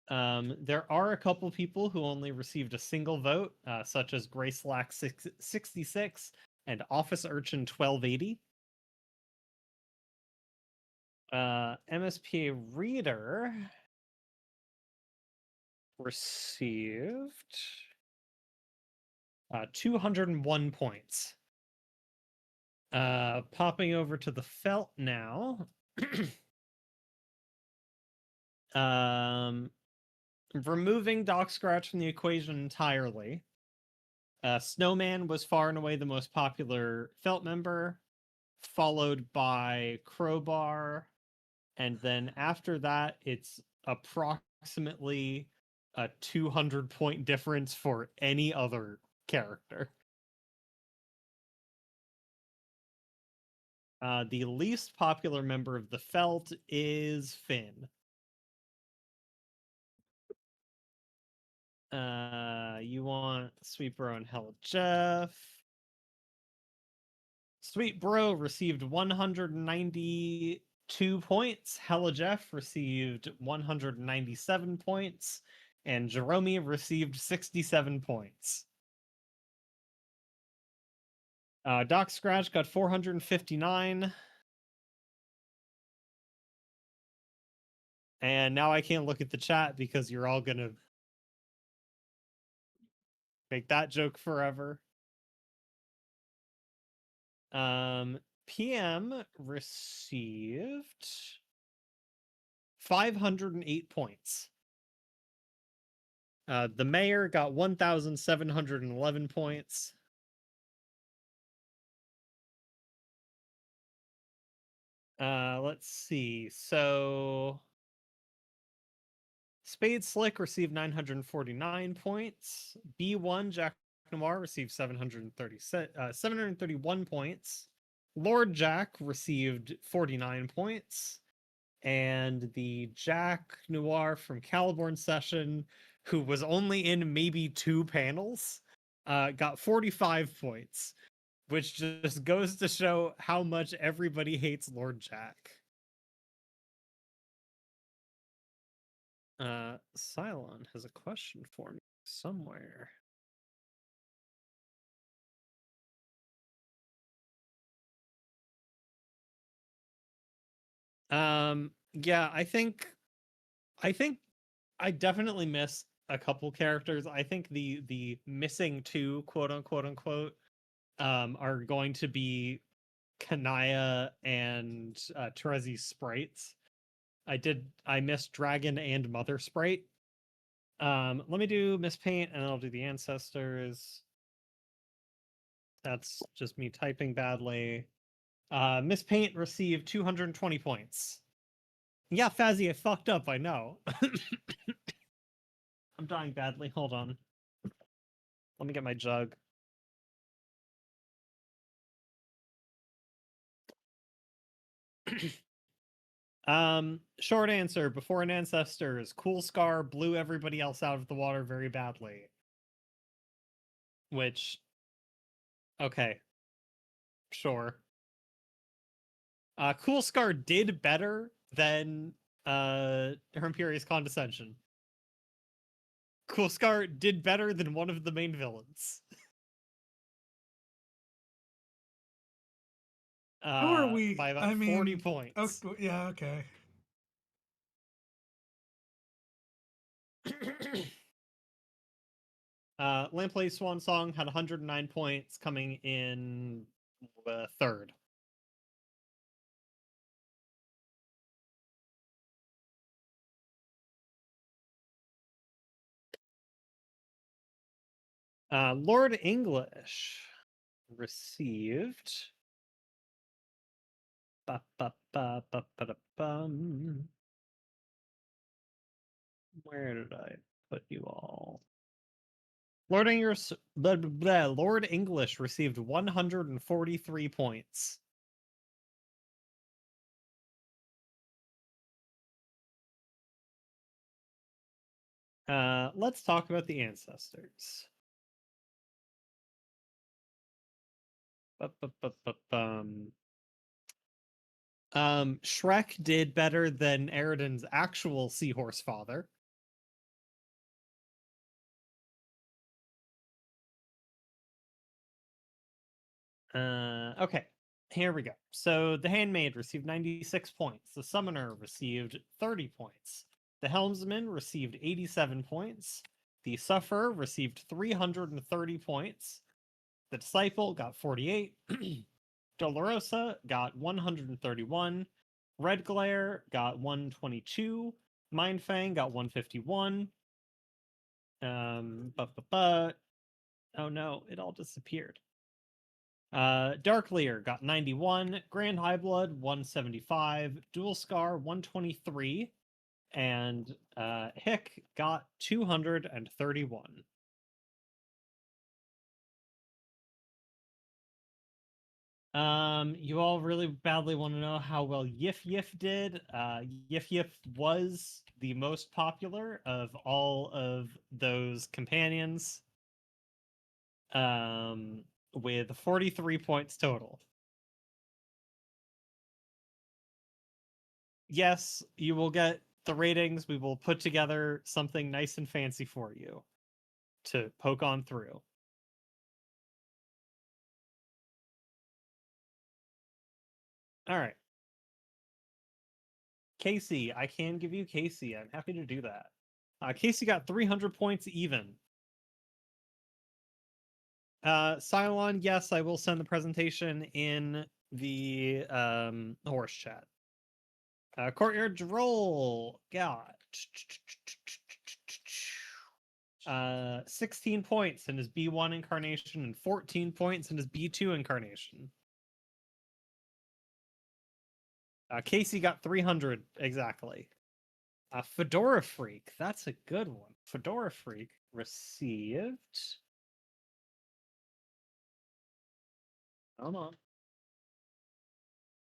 There are a couple people who only received a single vote, such as Gracelack 66 and Office Urchin 1280. MSPA Reader received 201 points. Popping over to the Felt now. Removing Doc Scratch from the equation entirely. Snowman was far and away the most popular Felt member, followed by Crowbar, and then after that, it's approximately a 200-point difference for any other character. The least popular member of the Felt is Finn. You want Sweet Bro and Hella Jeff. Sweet Bro received 192 points. Hella Jeff received 197 points. And Jerome received 67 points. Doc Scratch got 459. And now I can't look at the chat because you're all gonna make that joke forever. PM received 508 points. The mayor got 1,711 points. Let's see. So Spade Slick received 949 points. B1 Jack Noir received 731 points. Lord Jack received 49 points. And the Jack Noir from Caliborn session, who was only in maybe 2 panels, got 45 points, which just goes to show how much everybody hates Lord Jack. Cylon has a question for me somewhere. Yeah, I think I definitely missed a couple characters. I think the missing 2, quote unquote, are going to be Kanaya and Terezi's sprites. I missed Dragon and Mother Sprite. Let me do Miss Paint and I'll do the Ancestors. That's just me typing badly. Miss Paint received 220 points. Yeah, Fazzy, I fucked up, I know. I'm dying badly. Hold on. Let me get my jug. Short answer, before an Ancestors, Cool Scar blew everybody else out of the water very badly. Which, okay. Sure. Cool Scar did better than Her Imperious Condescension. Cool Scar did better than one of the main villains. How are we? By about I mean, 40 points. Oh, yeah, okay. Lampley Swan Song had 109 points, coming in third. Lord English received where did I put you all? Lord English received 143 points. Let's talk about the ancestors. Shrek did better than Eridan's actual seahorse father. Okay, here we go. So the handmaid received 96 points. The summoner received 30 points. The helmsman received 87 points. The sufferer received 330 points. The disciple got 48. Dolorosa got 131. Red Glare got 122. Mindfang got 151. Oh no, it all disappeared. Darkleer got 91, Grand Highblood 175, Dual Scar 123, and Hick got 231. You all really badly want to know how well Yif Yif did. Yif Yif was the most popular of all of those companions. With 43 points total. Yes, you will get the ratings. We will put together something nice and fancy for you to poke on through. All right. Casey, I can give you Casey. I'm happy to do that. Casey got 300 points even. Cylon, yes, I will send the presentation in the horse chat. Courtyard Droll got 16 points in his B1 incarnation and 14 points in his B2 incarnation. Casey got 300 exactly. Fedora Freak, that's a good one. Fedora Freak received... Hold on.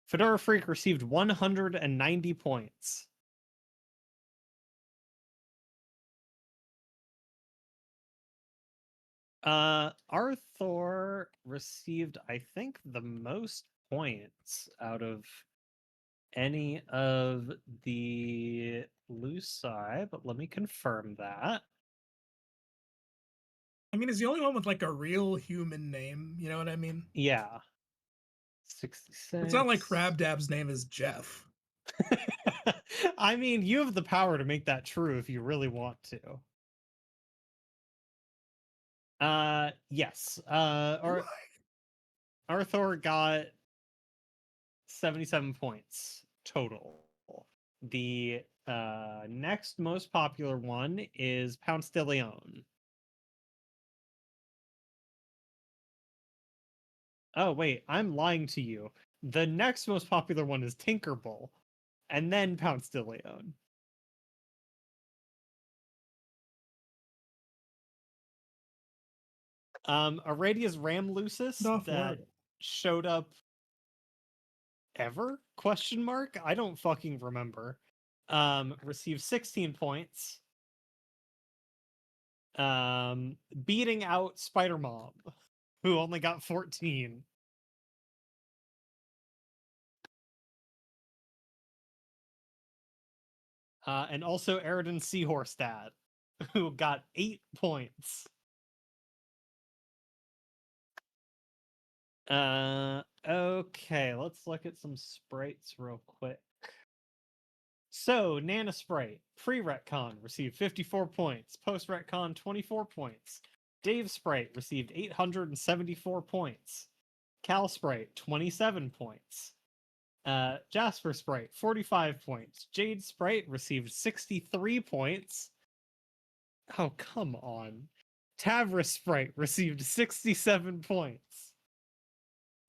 Fedora Freak received 190 points. Arthur received, I think, the most points out of any of the Luci, but let me confirm that. I mean, is the only one with like a real human name, you know what I mean? Yeah. 66. It's not like Crabdab's name is Jeff. I mean, you have the power to make that true if you really want to. Yes. Arthur got 77 points total. The next most popular one is Pounce de Leon. Oh, wait, I'm lying to you. The next most popular one is Tinkerbull, and then Pounce de Leon. Aradia's Ramlucis that showed up ever? Question mark? I don't fucking remember. Received 16 points. Beating out Spider Mom, who only got 14. And also Eridan Seahorse Dad, who got 8 points. Okay, let's look at some sprites real quick. So, Nana Sprite, pre-retcon, received 54 points. Post-retcon, 24 points. Dave Sprite received 874 points. Cal Sprite, 27 points. Jasper Sprite, 45 points. Jade Sprite received 63 points. Oh, come on. Tavra Sprite received 67 points.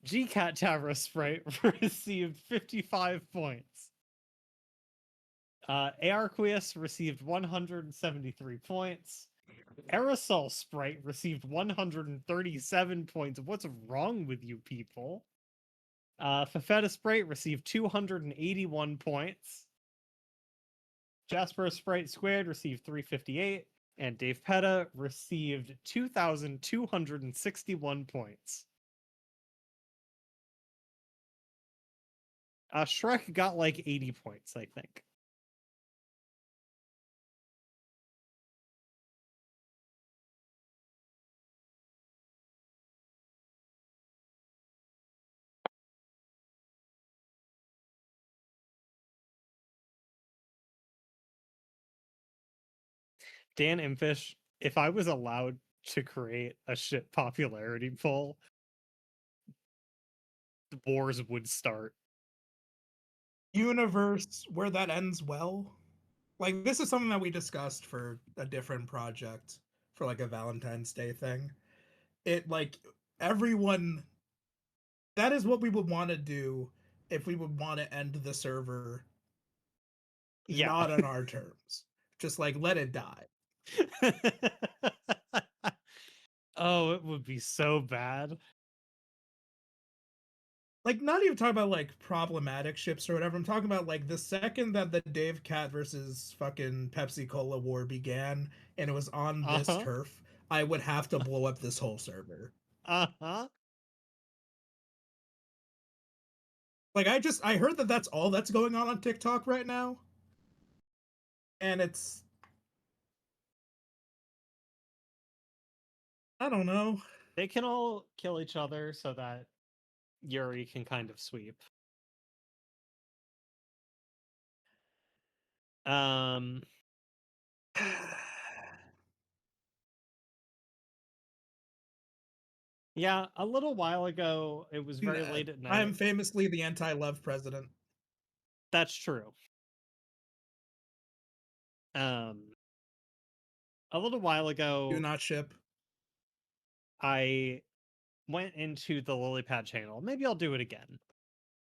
GCat Tavra Sprite received 55 points. Aarqueus received 173 points. Aerosol Sprite received 137 points. What's wrong with you people? Fafetta Sprite received 281 points. Jasper Sprite Squared received 358. And Dave Petta received 2,261 points. Shrek got like 80 points, I think. Dan Imfish, if I was allowed to create a shit popularity poll, wars would start. Universe where that ends well. Like, this is something that we discussed for a different project, for like a Valentine's Day thing. It, like, everyone, that is what we would want to do if we would want to end the server Yeah. not on our terms. Just like let it die. Oh, it would be so bad. Like, not even talking about like problematic ships or whatever. I'm talking about like the second that the Dave Cat versus fucking Pepsi Cola war began and it was on this turf, I would have to blow up this whole server. Like, I heard that that's all that's going on TikTok right now. And it's, I don't know. They can all kill each other so that Yuri can kind of sweep. Yeah, a little while ago, it was very late at night. I am famously the anti-love president. That's true. A little while ago, Do not ship. I went into the lily pad channel. Maybe I'll do it again.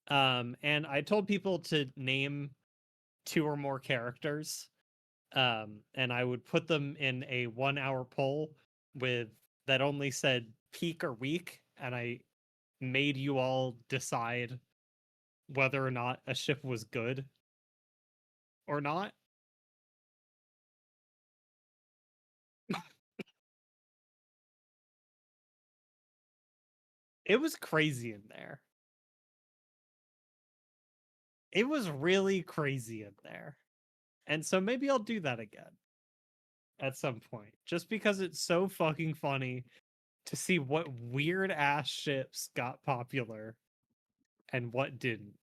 And I told people to name 2 or more characters. And I would put them in a 1-hour poll with that only said peak or weak, and I made you all decide whether or not a ship was good or not. It was crazy in there. It was really crazy in there. And so maybe I'll do that again at some point, just because it's so fucking funny to see what weird ass ships got popular and what didn't.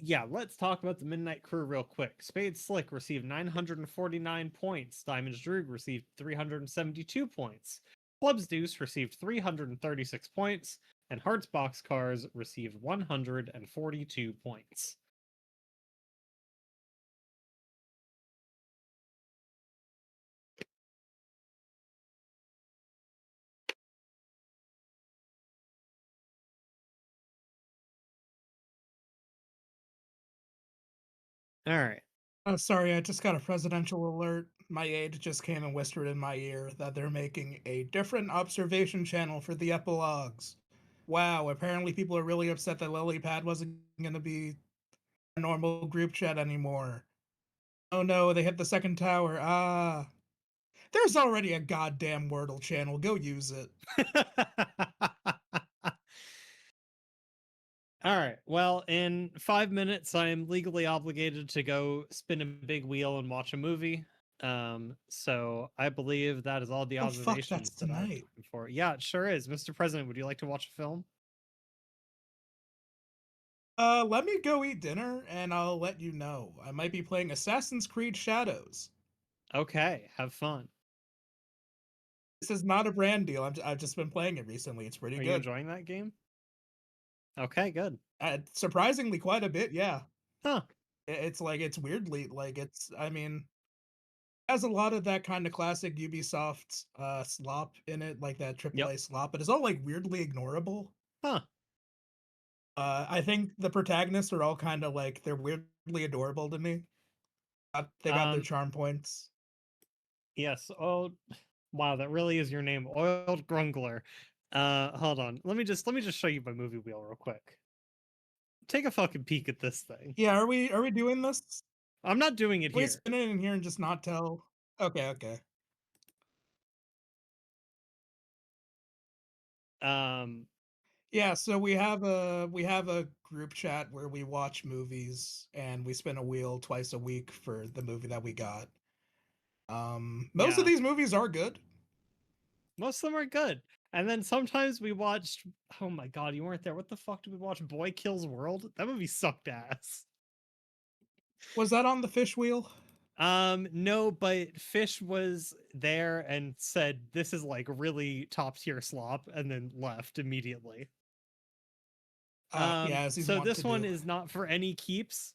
Yeah, let's talk about the Midnight Crew real quick. Spade Slick received 949 points. Diamonds Droog received 372 points. Clubs Deuce received 336 points. And Hearts Boxcars received 142 points. All right. Oh, sorry, I just got a presidential alert. My aide just came and whispered in my ear that they're making a different observation channel for the epilogues. Wow, apparently people are really upset that Lilypad wasn't going to be a normal group chat anymore. Oh no, they hit the second tower. Ah. There's already a goddamn Wordle channel. Go use it. All right. Well, in 5 minutes, I am legally obligated to go spin a big wheel and watch a movie. So I believe that is all the observations that's that I'm tonight. looking for. Yeah, it sure is. Mr. President, would you like to watch a film? Let me go eat dinner and I'll let you know. I might be playing Assassin's Creed Shadows. Okay, have fun. This is not a brand deal. I've just been playing it recently. It's pretty Are good. you enjoying that game? Okay, good. Surprisingly, quite a bit. Yeah. Huh. It's like it's weirdly like it's. I mean, has a lot of that kind of classic Ubisoft slop in it, like that AAA slop, but it's all like weirdly ignorable. Huh. I think the protagonists are all kind of like they're weirdly adorable to me. They got their charm points. Yes. Oh, wow, that really is your name, Oiled Grungler. Hold on. Let me just show you my movie wheel real quick. take a fucking peek at this thing. Yeah, are we doing this? I'm not doing it Can we here. spin it in here and just not tell? Okay. Yeah, so we have a group chat where we watch movies and we spin a wheel twice a week for the movie that we got. Most of Yeah. these movies are good. Most of them are good. And then sometimes we watched, oh my god, you weren't there. What the fuck did we watch? Boy Kills World? That movie sucked ass. Was that on the fish wheel? No, but Fish was there and said this is like really top tier slop and then left immediately. Yeah, as he's So wont this to one do. is not for any keeps,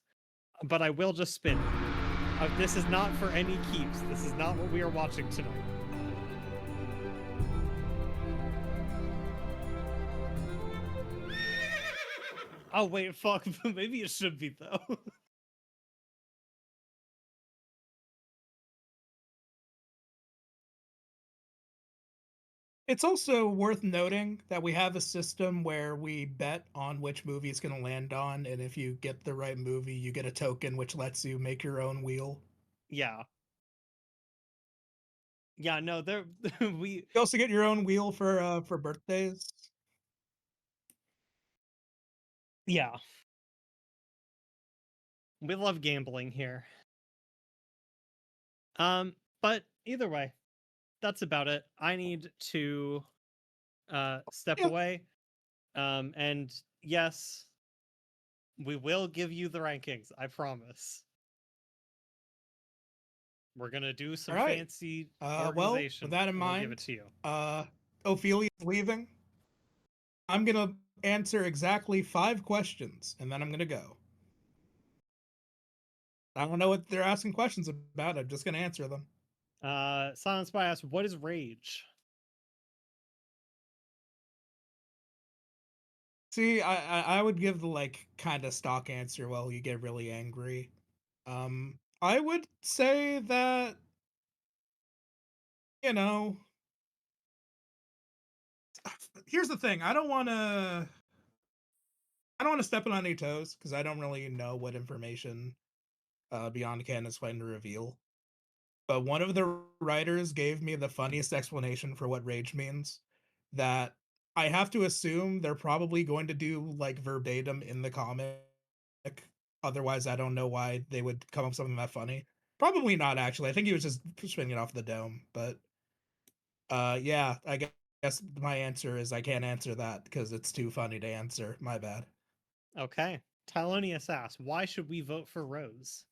but I will just spin it. This is not for any keeps. This is not what we are watching tonight. Oh wait, fuck. Maybe it should be though. It's also worth noting that we have a system where we bet on which movie it's going to land on, and if you get the right movie, you get a token which lets you make your own wheel. Yeah. Yeah, no, there we You also get your own wheel for birthdays. Yeah. We love gambling here. But either way, that's about it. I need to step away. And yes, we will give you the rankings, I promise. We're gonna do some fancy organization. Well, with that in mind, we'll give it to you. Ophelia's leaving. I'm gonna answer exactly 5 questions, and then I'm gonna go. I don't know what they're asking questions about. I'm just gonna answer them. Cylonspy asks, what is rage? See, I would give the like kind of stock answer. Well, you get really angry. I would say that, you know, here's the thing. I don't want to step on any toes because I don't really know what information Beyond Canon is planning to reveal. But one of the writers gave me the funniest explanation for what rage means. That I have to assume they're probably going to do like verbatim in the comic. Otherwise, I don't know why they would come up with something that funny. Probably not, actually. I think he was just spinning it off the dome. But yeah, I guess my answer is I can't answer that because it's too funny to answer. My bad. Okay. Tylonius asks, why should we vote for Rose?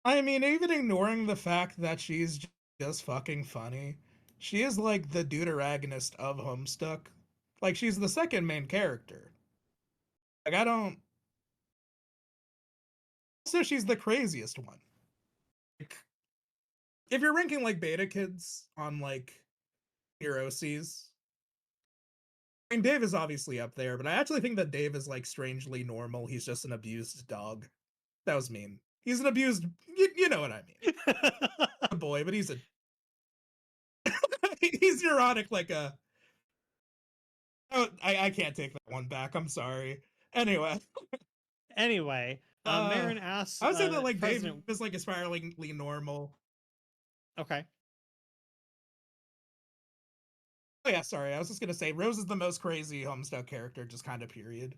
I mean, even ignoring the fact that she's just fucking funny, she is like the deuteragonist of Homestuck. Like, she's the second main character. Like, I don't. Also, she's the craziest one. Like, if you're ranking like beta kids on like neuroses, I mean, Dave is obviously up there, but I actually think that Dave is like strangely normal. He's just an abused dog. That was mean. He's an abused. You know what I mean. A boy, but he's a. He's neurotic like a. Oh, I can't take that one back. I'm sorry. Anyway. Marin asks. I would say that like President... Dave is like aspiringly normal. Okay. Oh yeah, sorry. I was just gonna say Rose is the most crazy Homestuck character, just kind of period.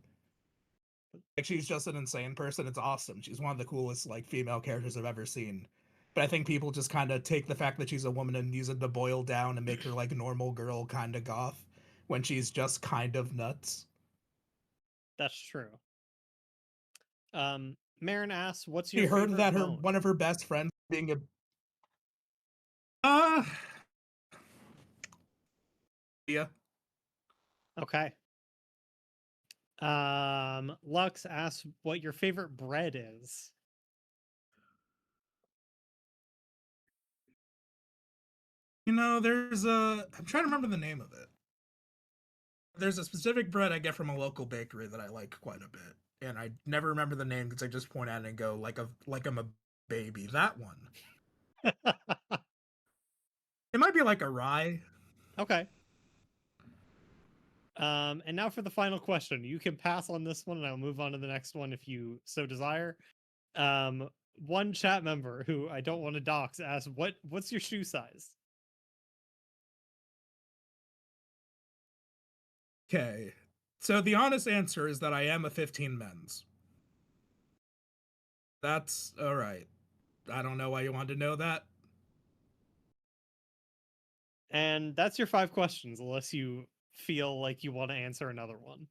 Like, she's just an insane person. It's awesome. She's one of the coolest like female characters I've ever seen. But I think people just kind of take the fact that she's a woman and use it to boil down and make her like normal girl kind of goth when she's just kind of nuts. That's true. Marin asks, what's You your heard that bone? one of her best friends being a yeah. Okay. Lux asks what your favorite bread is. You know, there's a I'm trying to remember the name of it. There's a specific bread I get from a local bakery that I like quite a bit. And I never remember the name because I just point at it and go like I'm a baby. That one. It might be like a rye. Okay. And now for the final question. You can pass on this one, and I'll move on to the next one if you so desire. One chat member who I don't want to dox asked, "What's your shoe size?" Okay. So the honest answer is that I am a 15 men's. That's all right. I don't know why you wanted to know that. And that's your 5 questions, unless you feel like you want to answer another one.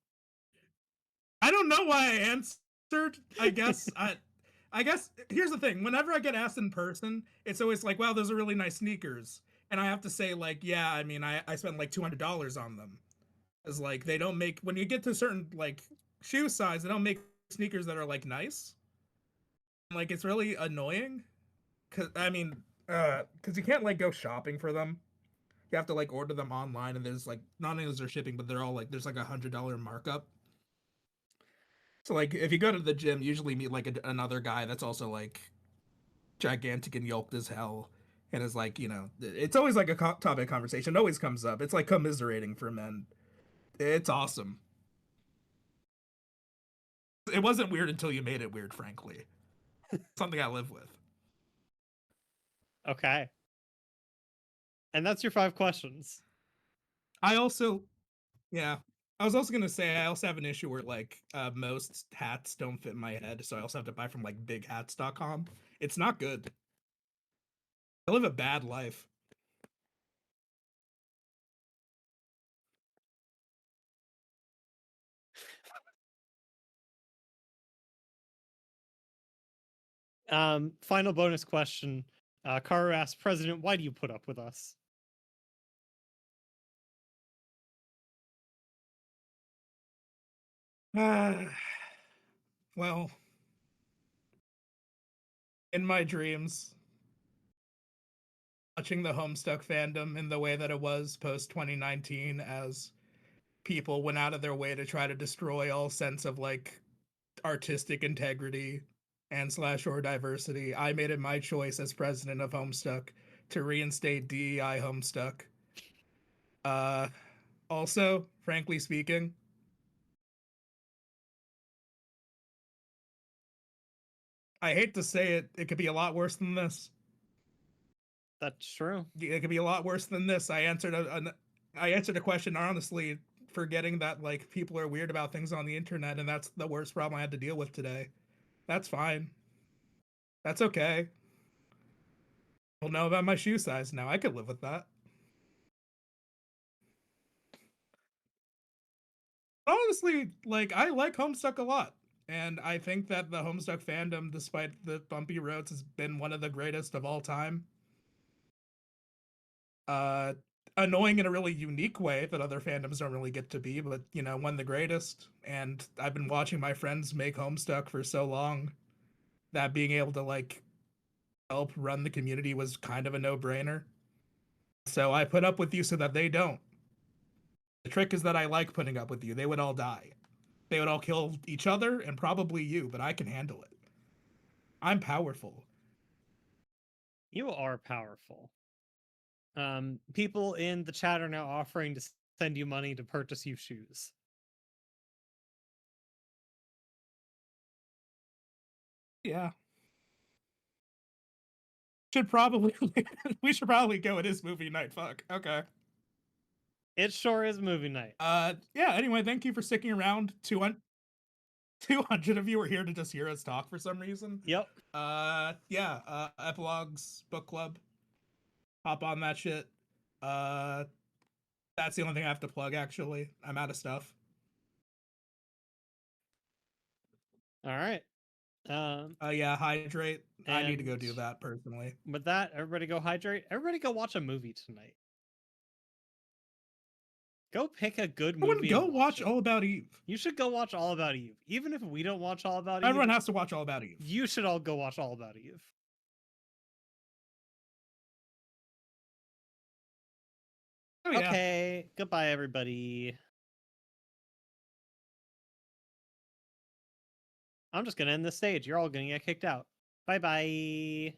I don't know why I answered. I guess I guess here's the thing. Whenever I get asked in person, it's always like, "Wow, those are really nice sneakers," and I have to say like, "Yeah, I mean, I spent like $200 on them." It's like they don't make when you get to a certain like shoe size, they don't make sneakers that are like nice. Like it's really annoying. Cause I mean, cause you can't like go shopping for them. You have to like order them online, and there's like not only is there shipping, but they're all like there's like $100 markup. So like if you go to the gym, you usually meet like another guy that's also like gigantic and yoked as hell, and is like it's always like a topic of conversation. It always comes up. It's like commiserating for men. It's awesome. It wasn't weird until you made it weird, frankly. Something I live with. Okay. And that's your 5 questions. I also, yeah, I was also gonna say I also have an issue where like most hats don't fit my head, so I also have to buy from like bighats.com. It's not good. I live a bad life. Final bonus question. Karu asks, "President, why do you put up with us?" Well, in my dreams, watching the Homestuck fandom in the way that it was post 2019, as people went out of their way to try to destroy all sense of like artistic integrity and slash or diversity, I made it my choice as president of Homestuck to reinstate DEI Homestuck. Also, frankly speaking, I hate to say it, it could be a lot worse than this. That's true. It could be a lot worse than this. I answered a question honestly, forgetting that like people are weird about things on the internet, and that's the worst problem I had to deal with today. That's fine. That's okay. You'll know about my shoe size now. I could live with that. Honestly, like I like Homestuck a lot, and I think that the Homestuck fandom, despite the bumpy roads, has been one of the greatest of all time. Uh, Annoying in a really unique way that other fandoms don't really get to be, but one of the greatest. And I've been watching my friends make Homestuck for so long that being able to like help run the community was kind of a no-brainer. So I put up with you so that they don't. The trick is that I like putting up with you. They would all die. They would all kill each other and probably you, but I can handle it. I'm powerful. You are powerful. People in the chat are now offering to send you money to purchase you shoes. Yeah. We should probably go. It is movie night. Fuck. Okay. It sure is movie night. Yeah, anyway, thank you for sticking around. 200 of you are here to just hear us talk for some reason. Yep. Yeah, Epilogues Book Club. Hop on that shit. That's the only thing I have to plug, actually. I'm out of stuff. All right. Yeah, hydrate. I need to go and do that personally. With that, everybody go hydrate. Everybody go watch a movie tonight. Go pick a good movie. Everyone go watch All About Eve. You should go watch All About Eve. Even if we don't watch All About Eve. Everyone has to watch All About Eve. You should all go watch All About Eve. Oh, yeah. Okay. Goodbye, everybody. I'm just going to end the stage. You're all going to get kicked out. Bye-bye.